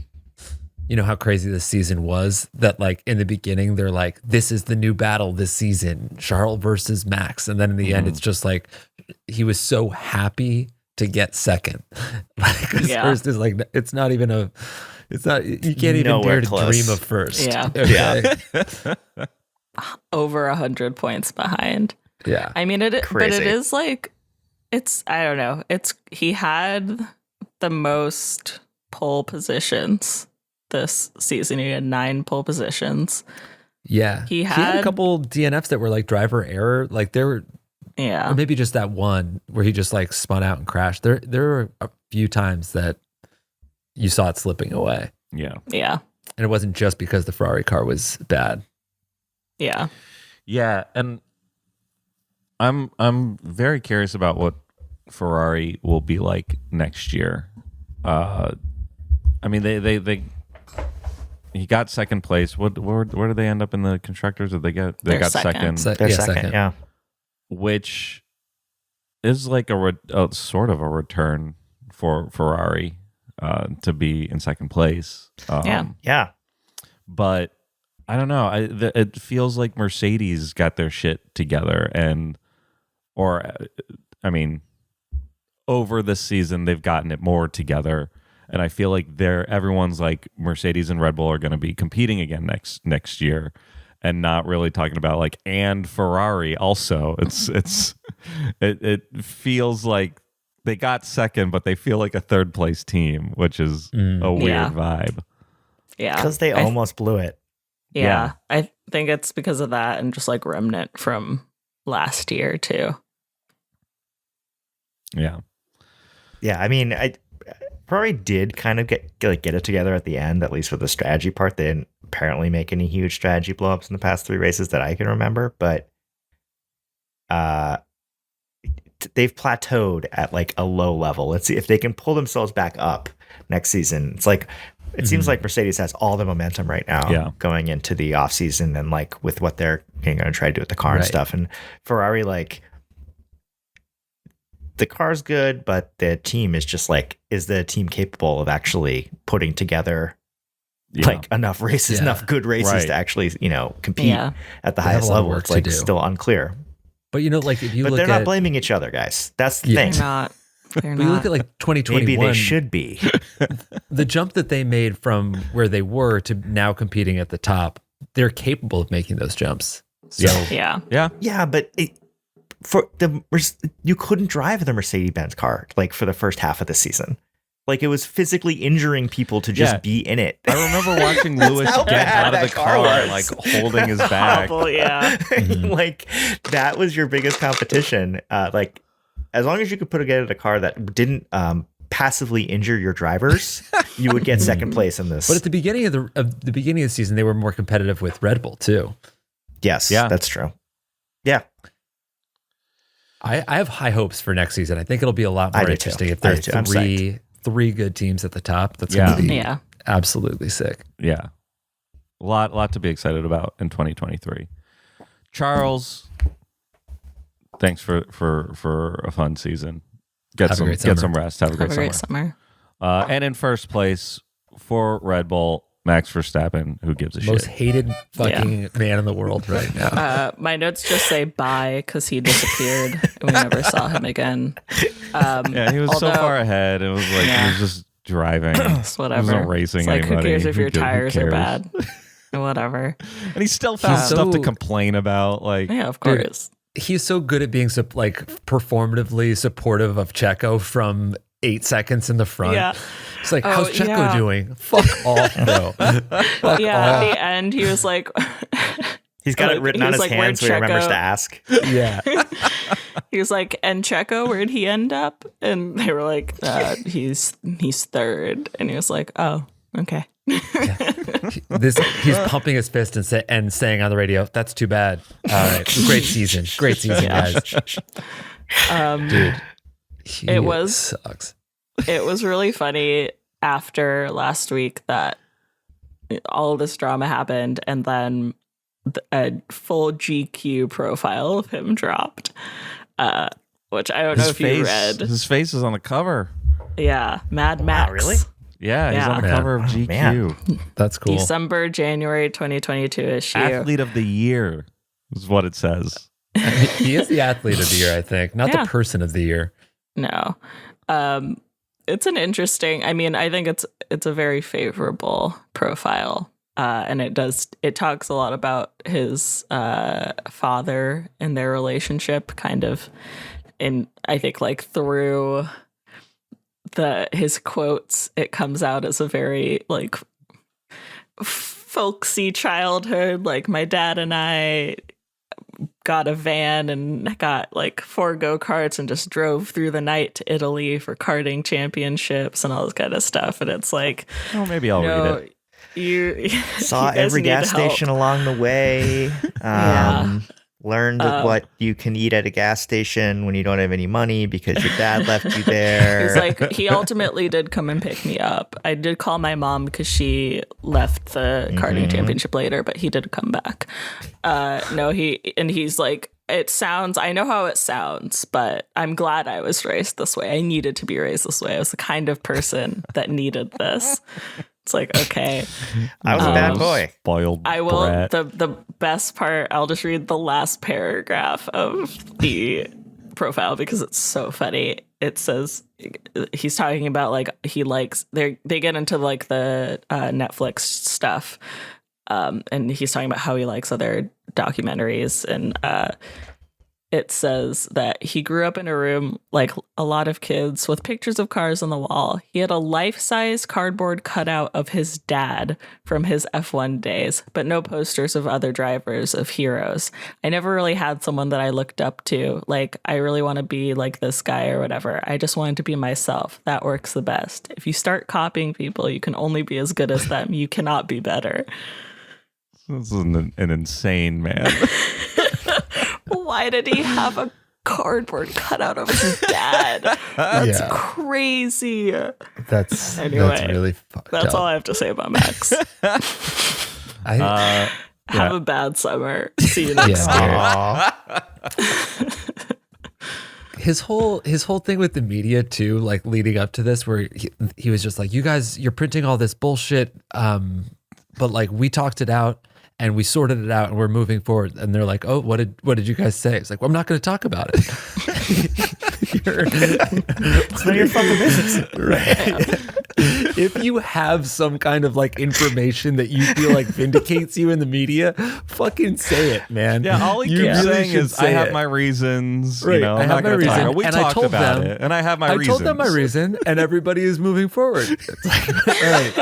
D: you know, how crazy this season was, that like in the beginning they're like, this is the new battle this season, Charles versus Max, and then in the end it's just like he was so happy to get second. Like his first is like, you can't even
E: Nowhere
D: dare to
E: close.
D: dream of first.
C: Yeah.
D: Okay?
C: Over 100 points behind.
D: Yeah.
C: I mean, but
E: Crazy.
C: it is like, I don't know. He had the most pole positions this season. He had 9 pole positions.
D: Yeah.
C: He
D: He had
C: had
D: a couple DNFs that were like driver error. Like there were,
C: Yeah.
D: or maybe just that one where he just like spun out and crashed. There were a few times that you saw it slipping away.
B: Yeah.
C: Yeah.
D: And it wasn't just because the Ferrari car was bad.
C: Yeah.
B: Yeah, and I'm very curious about what Ferrari will be like next year. I mean, they he got second place. Where did they end up in the constructors? Did they get? They
C: They're
B: got
C: second.
B: second,
E: They're second, yeah.
B: which is like a sort of a return for Ferrari to be in second place.
E: Yeah.
B: But I don't know. It feels like Mercedes got their shit together, over this season they've gotten it more together, and I feel like everyone's like Mercedes and Red Bull are going to be competing again next year, and not really talking about like and Ferrari also. It feels like they got second, but they feel like a third place team, which is a weird vibe.
C: Yeah.
E: Because they almost blew it.
C: Yeah. I think it's because of that and just like remnant from last year too.
B: Yeah.
E: Yeah, I mean, I Ferrari did kind of get it together at the end, at least with the strategy part. They didn't apparently make any huge strategy blowups in the past 3 races that I can remember, but they've plateaued at like a low level. Let's see if they can pull themselves back up next season. It's like it seems like Mercedes has all the momentum right now going into the off season, and like with what they're going to try to do with the car and stuff. And Ferrari, like, the car's good, but the team is just like, is the team capable of actually putting together like enough races, enough good races to actually, compete at the highest level? It's like still unclear.
D: But like if you look
E: they're
D: at,
E: not blaming each other, guys. That's the thing.
C: They're not.
D: But you look at like 2021.
E: Maybe they should be.
D: The jump that they made from where they were to now competing at the top, they're capable of making those jumps. So
C: Yeah.
E: Yeah, but you couldn't drive the Mercedes-Benz car like for the first half of the season. Like it was physically injuring people to just be in it.
B: I remember watching Lewis get out of the car like holding his back.
E: Like that was your biggest competition. Like as long as you could put together a car that didn't passively injure your drivers, you would get second place in this.
D: But at the beginning of the beginning of the season, they were more competitive with Red Bull too.
E: Yes, that's true. Yeah.
D: I have high hopes for next season. I think it'll be a lot more interesting if there's three good teams at the top. That's going to be absolutely sick.
B: Yeah. A lot to be excited about in 2023. Charles, thanks for a fun season. Get some rest. Have a great
C: summer.
B: And in first place for Red Bull, Max Verstappen, who gives a shit.
D: Most hated fucking man in the world right now.
C: My notes just say bye because he disappeared and we never saw him again.
B: He was so far ahead. It was like he was just driving.
C: It's whatever.
B: He wasn't racing
C: it's like,
B: anybody.
C: Who cares if your tires are bad? Whatever.
B: And he still found stuff to complain about. Like,
C: yeah, of course.
D: Dude, he's so good at being performatively supportive of Checo from 8 seconds in the front. Yeah. It's like, how's Checo doing? Fuck off, bro.
C: At the end, he was like...
E: He's got it written on his
C: like,
E: hand so he remembers to ask.
D: Yeah.
C: He was like, and Checo, where'd he end up? And they were like, he's third. And he was like, oh, okay.
D: He's pumping his fist and saying on the radio, that's too bad. All right. Great season, guys. Dude.
C: Sucks. It was really funny after last week that all of this drama happened and then a full GQ profile of him dropped, which I don't know if you read.
B: His face is on the cover.
C: Yeah, Mad Max.
E: Really?
B: Yeah, he's on the cover of GQ.
E: Man.
D: That's cool.
C: January 2022 issue.
B: Athlete of the Year is what it says.
D: He is the athlete of the year, I think, not the person of the year.
C: No. It's an interesting, I think it's a very favorable profile. And it talks a lot about his father and their relationship kind of I think like through his quotes, it comes out as a very like folksy childhood. Like my dad and I got a van and got like 4 go-karts and just drove through the night to Italy for karting championships and all this kind of stuff. And it's like,
B: oh, maybe I'll read it.
E: You saw every gas station along the way. Learned what you can eat at a gas station when you don't have any money because your dad left you there.
C: He's like, he ultimately did come and pick me up. I did call my mom because she left the karting championship later, but he did come back. He's like, I know how it sounds, but I'm glad I was raised this way. I needed to be raised this way. I was the kind of person that needed this. It's like, okay.
E: I was a bad boy.
B: Spoiled
C: I will.
B: brat.
C: The best part, I'll just read the last paragraph of the profile because it's so funny. It says, he's talking about like, he likes, they get into like the Netflix stuff. And he's talking about how he likes other documentaries. And it says that he grew up in a room like a lot of kids with pictures of cars on the wall. He had a life-size cardboard cutout of his dad from his F1 days, but no posters of other drivers, of heroes. I never really had someone that I looked up to. Like, I really want to be like this guy or whatever. I just wanted to be myself. That works the best. If you start copying people, you can only be as good as them. You cannot be better.
B: This is an insane man.
C: Why did he have a cardboard cutout of his dad? That's crazy.
D: That's really fucked
C: That's
D: up.
C: all I have to say about Max. Have a bad summer. See you next year.
D: His whole thing with the media too, like leading up to this, where he was just like, "You guys, you're printing all this bullshit, but like we talked it out." And we sorted it out and we're moving forward. And they're like, oh, what did you guys say? It's like, well, I'm not going to talk about it.
E: It's none of your fucking business.
D: Right. If you have some kind of like information that you feel like vindicates you in the media, fucking say it, man.
B: Yeah, all he keeps saying is, I have my reasons.
D: Right.
B: You know,
D: I have my reason.
B: We talked about it, and I have my reasons.
D: I told them my reason, and everybody is moving forward. It's like, all right.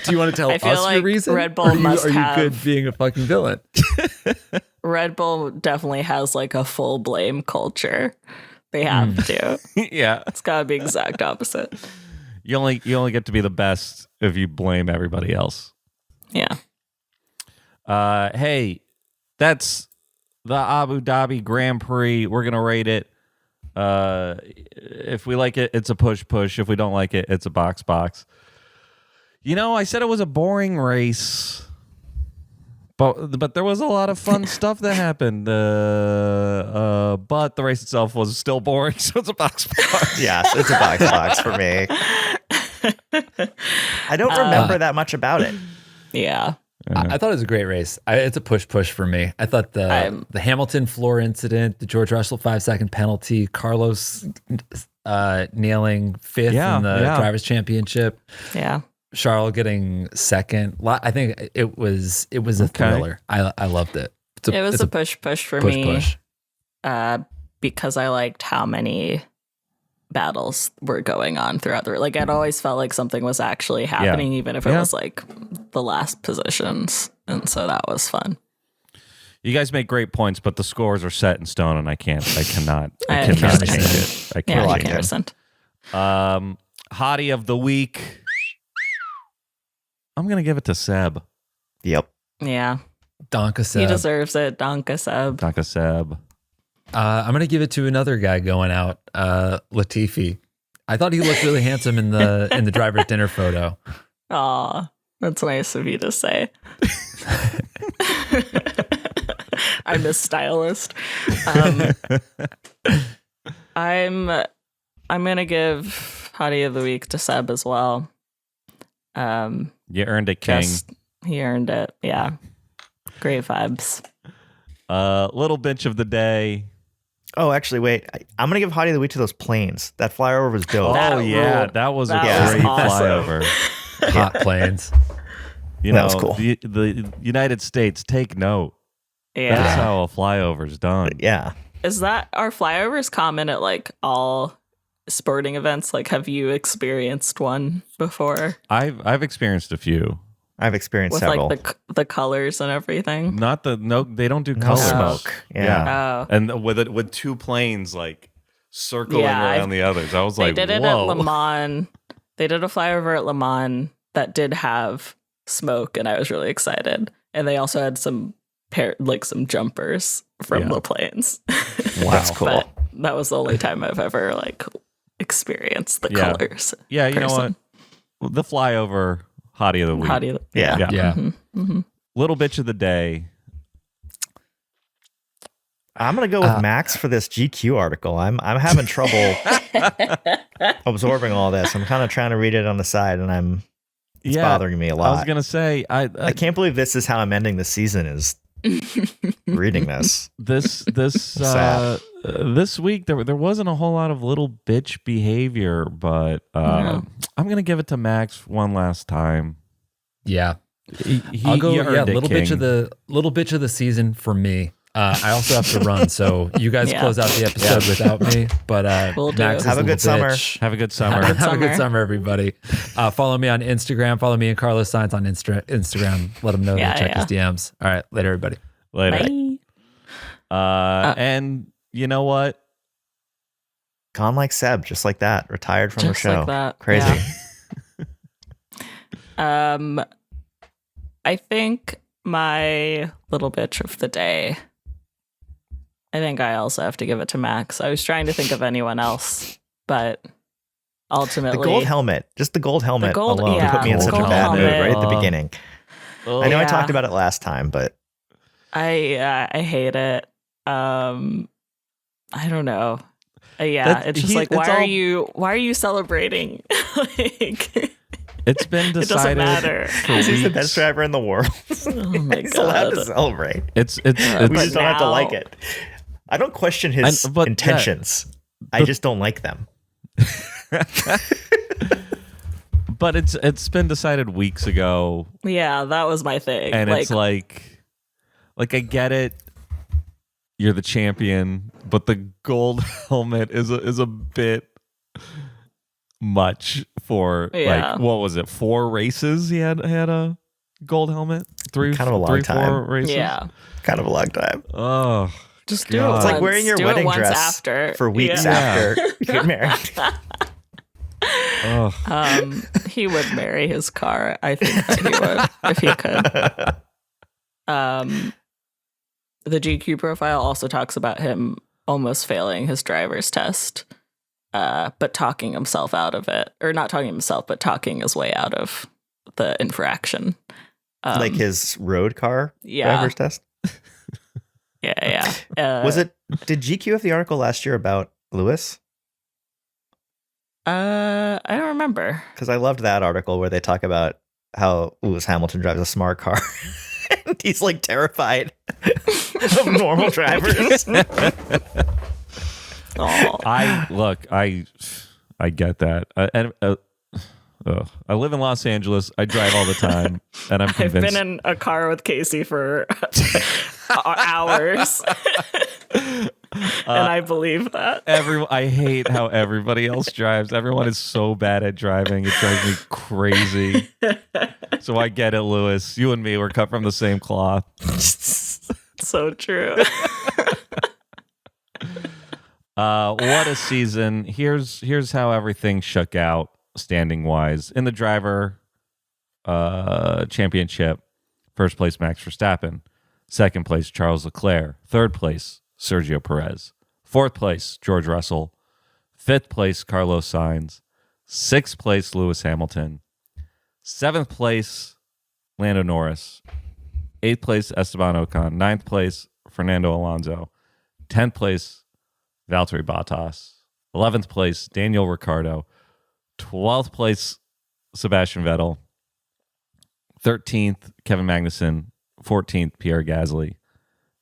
D: Do you want to tell us
C: like
D: your reason?
C: Red Bull
D: are you good being a fucking villain?
C: Red Bull definitely has like a full blame culture. They have to.
B: Yeah.
C: It's got to be exact opposite.
B: You only get to be the best if you blame everybody else.
C: Yeah.
B: Hey, that's the Abu Dhabi Grand Prix. We're gonna rate it. If we like it, it's a push. If we don't like it, it's a box. I said it was a boring race, but there was a lot of fun stuff that happened. But the race itself was still boring, so it's a box.
E: Yes, it's a box for me. I don't remember that much about it.
C: Yeah.
D: I thought it was a great race. It's a push for me. I thought the Hamilton floor incident, the George Russell 5-second penalty, Carlos nailing fifth in the Drivers' Championship.
C: Yeah.
D: Charles getting second. I think it was a thriller. I loved it.
C: It was a push for me. Because I liked how many battles were going on throughout the like. It always felt like something was actually happening, even if it was like the last positions, and so that was fun.
B: You guys make great points, but the scores are set in stone, and I cannot change it. I can't change it. Hottie of the week. I'm gonna give it to Seb.
E: Yep.
C: Yeah.
D: Donka Seb.
C: He deserves it. Donka Seb.
D: I'm going to give it to another guy going out, Latifi. I thought he looked really handsome in the driver's dinner photo.
C: Aw, that's nice of you to say. I'm a stylist. I'm going to give Hottie of the Week to Seb as well.
B: You earned it, King.
C: He earned it. Yeah. Great vibes.
B: Little bitch of the day.
E: Oh, actually, wait. I'm going to give Hottie of the Week to those planes. That flyover was dope.
B: That was a great flyover.
D: Hot planes.
E: That was cool.
B: The United States, take note.
C: Yeah.
B: That's how a flyover's done.
E: Yeah.
C: Are flyovers common at like all sporting events? Like, have you experienced one before?
B: I've experienced a few.
E: I've experienced
C: with
E: several.
C: Like the colors and everything.
B: They don't do colors.
E: Smoke. Yeah.
C: Oh.
B: And with two planes like circling around the others. I was like,
C: they did it at Le Mans. They did a flyover at Le Mans that did have smoke, and I was really excited. And they also had some some jumpers from the planes.
E: Wow, that's cool.
C: But that was the only time I've ever like experienced the colors.
B: Yeah, you know what? The flyover. Hottie of the week.
E: Yeah.
C: Mm-hmm. Mm-hmm.
B: Little bitch of the day.
E: I'm gonna go with Max for this GQ article. I'm having trouble absorbing all this. I'm kind of trying to read it on the side, and it's bothering me a lot.
B: I was gonna say
E: I can't believe this is how I'm ending the season. Is reading this.
B: This week there wasn't a whole lot of little bitch behavior, but I'm gonna give it to Max one last time.
D: Yeah, I'll go. Little bitch of the season for me. I also have to run, so you guys close out the episode without me. But Max,
E: have a good summer.
B: Have a good summer.
D: Have a good summer, everybody. Follow me on Instagram. Follow me and Carlos Sainz on Instagram. Let them know to check his DMs. All right, later, everybody.
B: Later.
C: Bye.
B: And you know what?
E: Gone like Seb, just like that. Retired from the show.
C: Like that.
E: Crazy.
C: Yeah. I think my little bitch of the day. I think I also have to give it to Max. I was trying to think of anyone else, but ultimately,
E: the gold helmet, just the gold helmet alone put me in such a bad mood right at the beginning. I know I talked about it last time, but
C: I hate it. I don't know. It's just like why are you celebrating? Like,
B: it's been decided.
C: It doesn't matter.
E: He's the best driver in the world.
C: Oh my
E: He's
C: God.
E: allowed to celebrate.
B: We
E: just don't have to like it. I don't question his intentions. I just don't like them.
B: But it's been decided weeks ago.
C: Yeah, that was my thing.
B: And it's like I get it. You're the champion, but the gold helmet is a bit much for like, what was it? 4 races he had a gold helmet. 3
E: kind of a long time.
B: 4 races.
C: Yeah,
E: kind of a long time.
B: Oh,
C: just do it.
E: It's like wearing your wedding dress
C: after
E: for weeks after you're married.
C: He would marry his car. I think that he would if he could. The GQ profile also talks about him almost failing his driver's test, but talking himself out of it, or not talking himself, but talking his way out of the infraction.
E: Like his road car driver's test.
C: Yeah.
E: Did GQ have the article last year about Lewis?
C: I don't remember.
E: Because I loved that article where they talk about how Lewis Hamilton drives a smart car. And he's like terrified of normal drivers.
B: I get that. I live in Los Angeles. I drive all the time, and I'm convinced.
C: I've been in a car with Casey for hours, and I believe that.
B: I hate how everybody else drives. Everyone is so bad at driving. It drives me crazy. So I get it, Lewis. You and me, we're cut from the same cloth.
C: So true.
B: What a season. Here's how everything shook out standing wise. In the driver championship, first place Max Verstappen, second place Charles Leclerc, third place Sergio Perez, fourth place George Russell, fifth place Carlos Sainz, sixth place Lewis Hamilton, seventh place Lando Norris, eighth place Esteban Ocon, ninth place Fernando Alonso, 10th place Valtteri Bottas, 11th place Daniel Ricciardo, 12th place Sebastian Vettel, 13th Kevin Magnussen, 14th Pierre Gasly,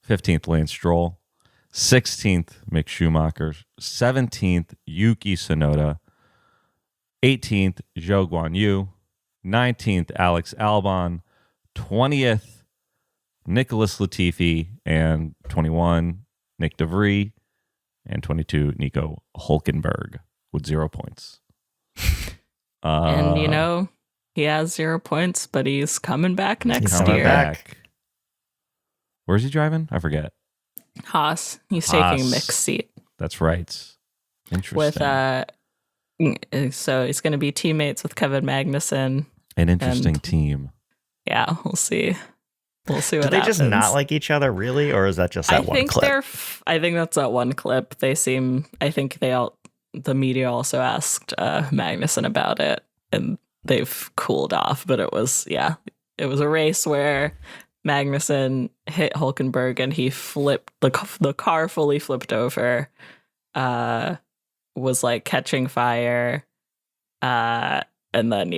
B: 15th Lance Stroll, 16th Mick Schumacher, 17th Yuki Tsunoda, 18th Zhou Guanyu, 19th Alex Albon, 20th Nicholas Latifi, and 21 Nick DeVries, and 22 Nico Hulkenberg with 0 points.
C: And he has 0 points, but he's coming back next year.
B: Where's he driving? I forget.
C: Haas. He's taking Mick's seat.
B: That's right. Interesting.
C: So he's going to be teammates with Kevin Magnussen.
B: An interesting team.
C: Yeah, we'll see. We'll see what happens.
E: Do they just not like each other, really, or is that just that one clip?
C: I think that's that one clip. The media also asked Magnussen about it, and they've cooled off. But it was a race where Magnussen hit Hulkenberg, and he flipped the car fully flipped over. Was like catching fire, and then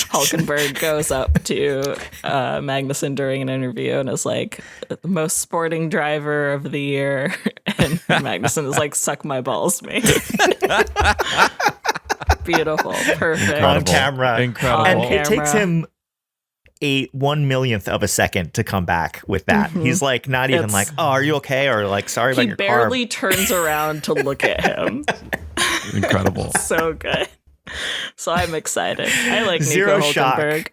C: Hulkenberg goes up to Magnussen during an interview and is like, the most sporting driver of the year. And Magnussen is like, suck my balls, mate. Beautiful. Perfect.
E: On camera.
B: Incredible.
E: And it takes him a 1/1,000,000th of a second to come back with that. Mm-hmm. He's like, not even like, oh, are you okay? Or like, sorry about your car.
C: He barely turns around to look at him.
B: Incredible.
C: So good. So I'm excited. I like
E: Zero
C: Nico Hulkenberg.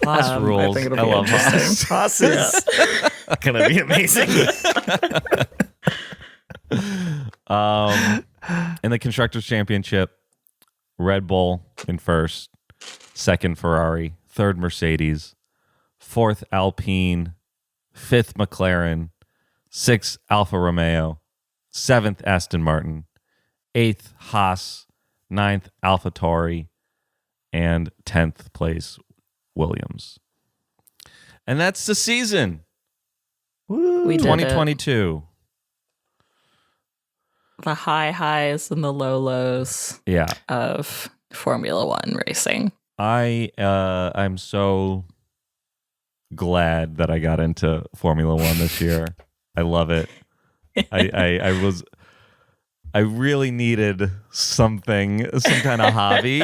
B: Haas rules. I love Haas.
E: Haas is gonna be amazing.
B: In the Constructors Championship, Red Bull in first, second Ferrari, third Mercedes, fourth Alpine, fifth McLaren, sixth Alfa Romeo, seventh Aston Martin, eighth Haas, ninth AlphaTauri, and 10th place Williams. And that's the season.
C: Woo. We did
B: 2022.
C: The high highs and the low lows of Formula One racing.
B: I'm so glad that I got into Formula One this year. I love it. I really needed some kind of hobby.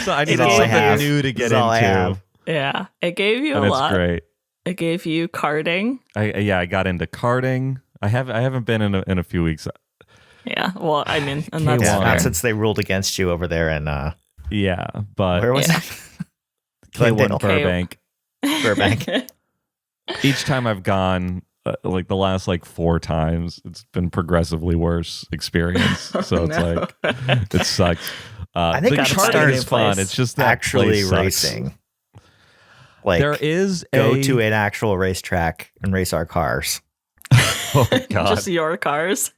B: So I needed something new to get into.
C: Yeah, it gave you a lot. It's great. It gave you karting.
B: I got into karting. I haven't been in a few weeks.
C: Yeah, well, I mean, and that's
E: not since they ruled against you over there in
B: but
E: where was it?
B: K1 Burbank.
E: Burbank.
B: Each time I've gone, like the last like 4 times, it's been progressively worse experience. So it's like it sucks.
E: I think
B: the
E: it should
B: karting
E: start
B: is fun. It's just that
E: actually
B: place sucks.
E: racing. Like
B: There is
E: go to an actual racetrack and race our cars.
B: Oh God.
C: Just your cars.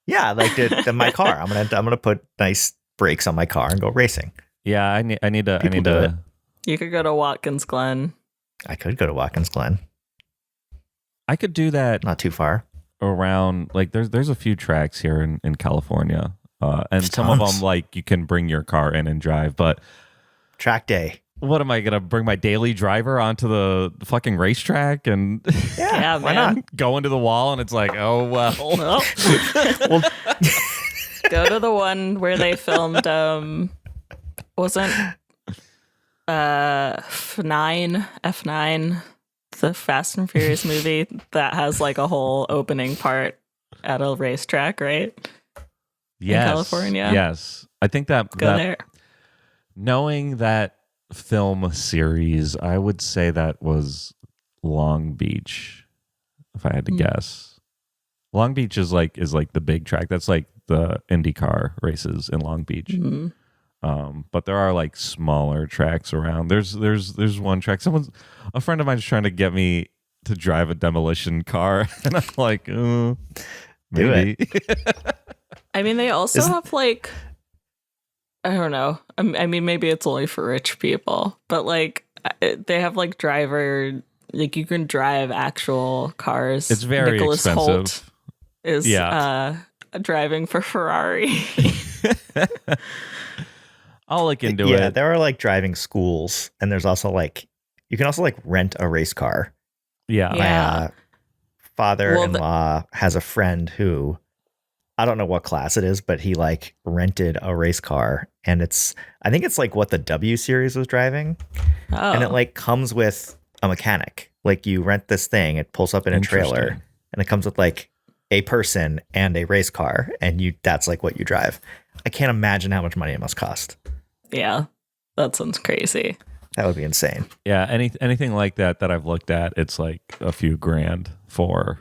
E: Yeah, like my car. I'm gonna put nice brakes on my car and go racing.
B: Yeah, I need
E: do it.
B: to.
C: You could go to Watkins Glen.
E: I could go to Watkins Glen.
B: I could do that
E: Not too far.
B: around. Like there's a few tracks here in California, and
E: There's
B: some of
E: tons.
B: them like you can bring your car in and drive. But
E: Track day.
B: what am I gonna bring my daily driver onto the fucking racetrack and
C: Yeah,
E: why
C: man.
E: not?
B: go into the wall? And it's like, oh well.
C: Well,
E: Well,
C: go to the one where they filmed wasn't F9, the Fast and Furious movie that has like a whole opening part at a racetrack, right?
B: Yes,
C: California?
B: Yes, I think that
C: Go there.
B: knowing that film series, I would say that was Long Beach, if I had to guess. Long Beach is like the big track. That's like the IndyCar races in Long Beach.
C: Mm-hmm.
B: But there are like smaller tracks around. There's one track. A friend of mine is trying to get me to drive a demolition car, and I'm like, maybe.
C: I mean, they also have like, I don't know. I mean, maybe it's only for rich people, but like they have like like you can drive actual cars.
B: It's very
C: Nicholas
B: expensive.
C: Holt is driving for Ferrari.
B: I'll look into
E: yeah,
B: it.
E: there are like driving schools, and there's also like you can also like rent a race car.
B: Yeah.
C: Yeah.
E: My father-in-law has a friend who I don't know what class it is, but he like rented a race car, and I think it's like what the W series was driving,
C: Oh.
E: and it like comes with a mechanic. Like you rent this thing, it pulls up in a trailer,
B: Interesting.
E: and it comes with like a person and a race car, and that's like what you drive. I can't imagine how much money it must cost.
C: Yeah, that sounds crazy.
E: That would be insane.
B: Yeah, anything like that I've looked at, it's like a few grand for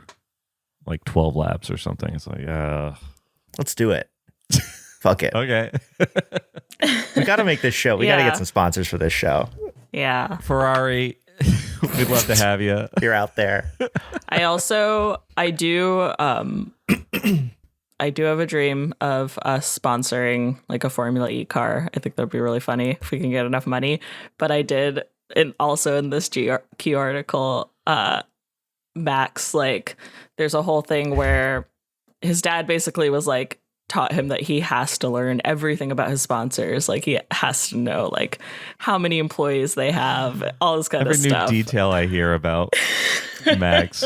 B: like 12 laps or something. It's like,
E: Let's do it. Fuck it.
B: okay.
E: We got to make this show. We got to
C: Yeah.
E: get some sponsors for this show.
C: Yeah.
B: Ferrari, we'd love to have you.
E: You're out there.
C: I do have a dream of us sponsoring like a Formula E car. I think that'd be really funny if we can get enough money. But I did, and also in this GQ article, Max, like, there's a whole thing where his dad basically was like, taught him that he has to learn everything about his sponsors. Like, he has to know like how many employees they have, all this kind
B: Every
C: of
B: new
C: stuff.
B: detail I hear about Max.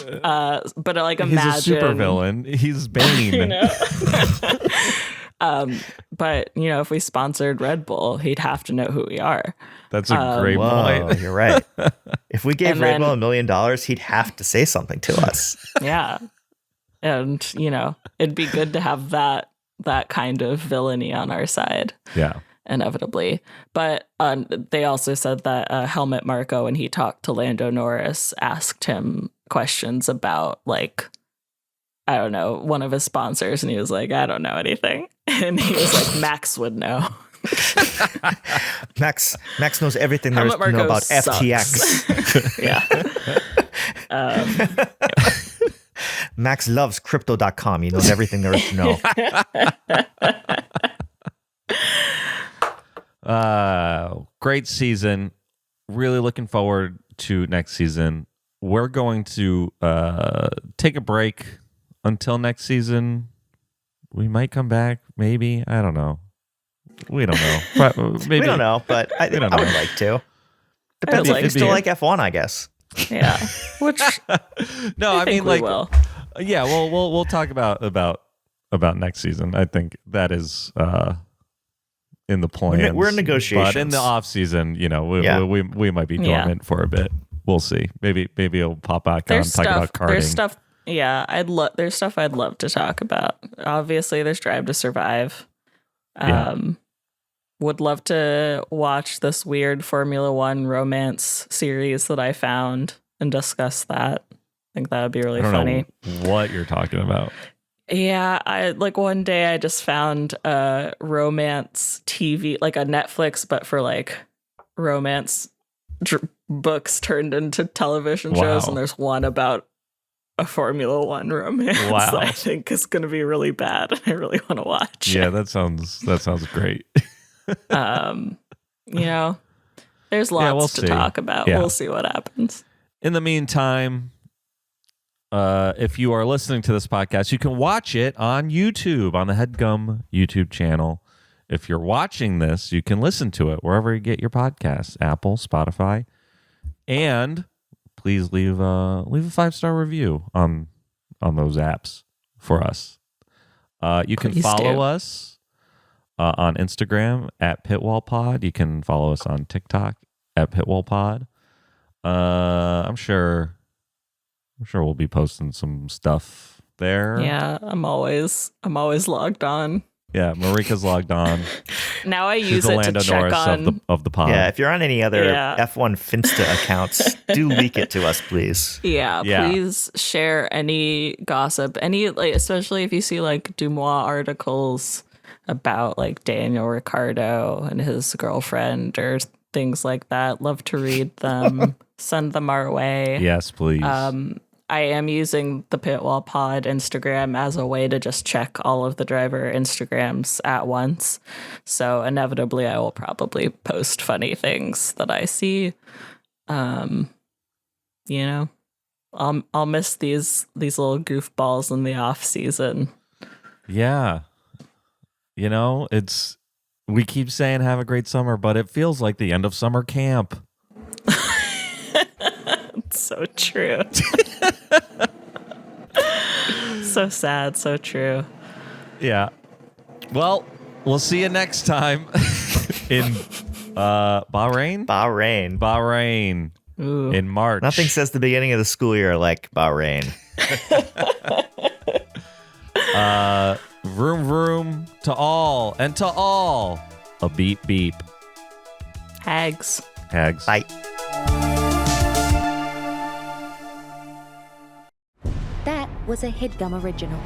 C: But like,
B: He's
C: imagine
B: a supervillain. He's Bane.
C: But you know, if we sponsored Red Bull, he'd have to know who we are.
B: That's a great
E: Whoa,
B: point.
E: you're right. If we gave
C: And
E: Red
C: then-
E: Bull $1 million, he'd have to say something to us.
C: Yeah. And you know, it'd be good to have that kind of villainy on our side,
B: Yeah.
C: inevitably. But they also said that Helmut Marko, when he talked to Lando Norris, asked him questions about like, I don't know, one of his sponsors, and he was like, I don't know anything. And he was like, Max would know.
E: Max knows everything there is
C: Helmut
E: to know
C: Marko
E: about
C: sucks.
E: FTX.
C: Yeah.
E: Max loves crypto.com. He knows everything there is to know.
B: Great season. Really looking forward to next season. We're going to take a break until next season. We might come back, maybe. I don't know. We don't know. Maybe.
E: We don't know, but I
B: don't
E: would
B: know.
E: like to. Depends
C: like
E: if you
C: to.
E: still like F1, I guess.
C: Yeah. Which
B: No, I
C: think
B: mean,
C: we
B: like,
C: will.
B: yeah. We'll talk about next season. I think that is in the plans.
E: We're in negotiations.
B: but in the off season, you know, we might be
C: Yeah.
B: dormant for a bit. We'll see. Maybe it'll pop back on. Talk about karting.
C: There's stuff. Yeah, there's stuff I'd love to talk about. Obviously, there's Drive to Survive.
B: Yeah.
C: Would love to watch this weird Formula One romance series that I found and discuss that. I think that would be really
B: I don't
C: funny.
B: know what you're talking about.
C: Yeah, I like one day I just found a romance TV, like a Netflix, but for like romance books turned into television shows, and there's one about a Formula One romance that I think is going to be really bad, and I really want to watch.
B: Yeah, that sounds great.
C: You know, there's lots to talk about. Yeah. We'll see what happens.
B: In the meantime, if you are listening to this podcast, you can watch it on YouTube, on the Headgum YouTube channel. If you're watching this, you can listen to it wherever you get your podcasts, Apple, Spotify, and please leave a 5-star review on those apps for us. You can follow us on Instagram at PitwallPod. You can follow us on TikTok at PitwallPod. I'm sure we'll be posting some stuff there.
C: Yeah, I'm always logged on.
B: Yeah, Marika's logged on.
C: Now I use it
B: Lando
C: to check
B: Norris
C: on
B: of the pod.
E: Yeah, if you're on any other F1 Finsta accounts, do leak it to us, please.
C: Yeah, please share any gossip, especially if you see like Dumois articles about like Daniel Ricciardo and his girlfriend or things like that. Love to read them. Send them our way.
B: Yes, please.
C: I am using the Pitwall Pod Instagram as a way to just check all of the driver Instagrams at once. So inevitably, I will probably post funny things that I see. You know, I'll miss these little goofballs in the off season.
B: Yeah, you know, we keep saying have a great summer, but it feels like the end of summer camp.
C: So true. So sad, so true.
B: Yeah. Well, we'll see you next time in Bahrain.
C: Ooh.
B: In March.
E: Nothing says the beginning of the school year like Bahrain.
B: Vroom vroom to all, and to all a beep beep.
C: H.A.G.S.
B: H.A.G.S.
E: Bye.
F: That was a Headgum original.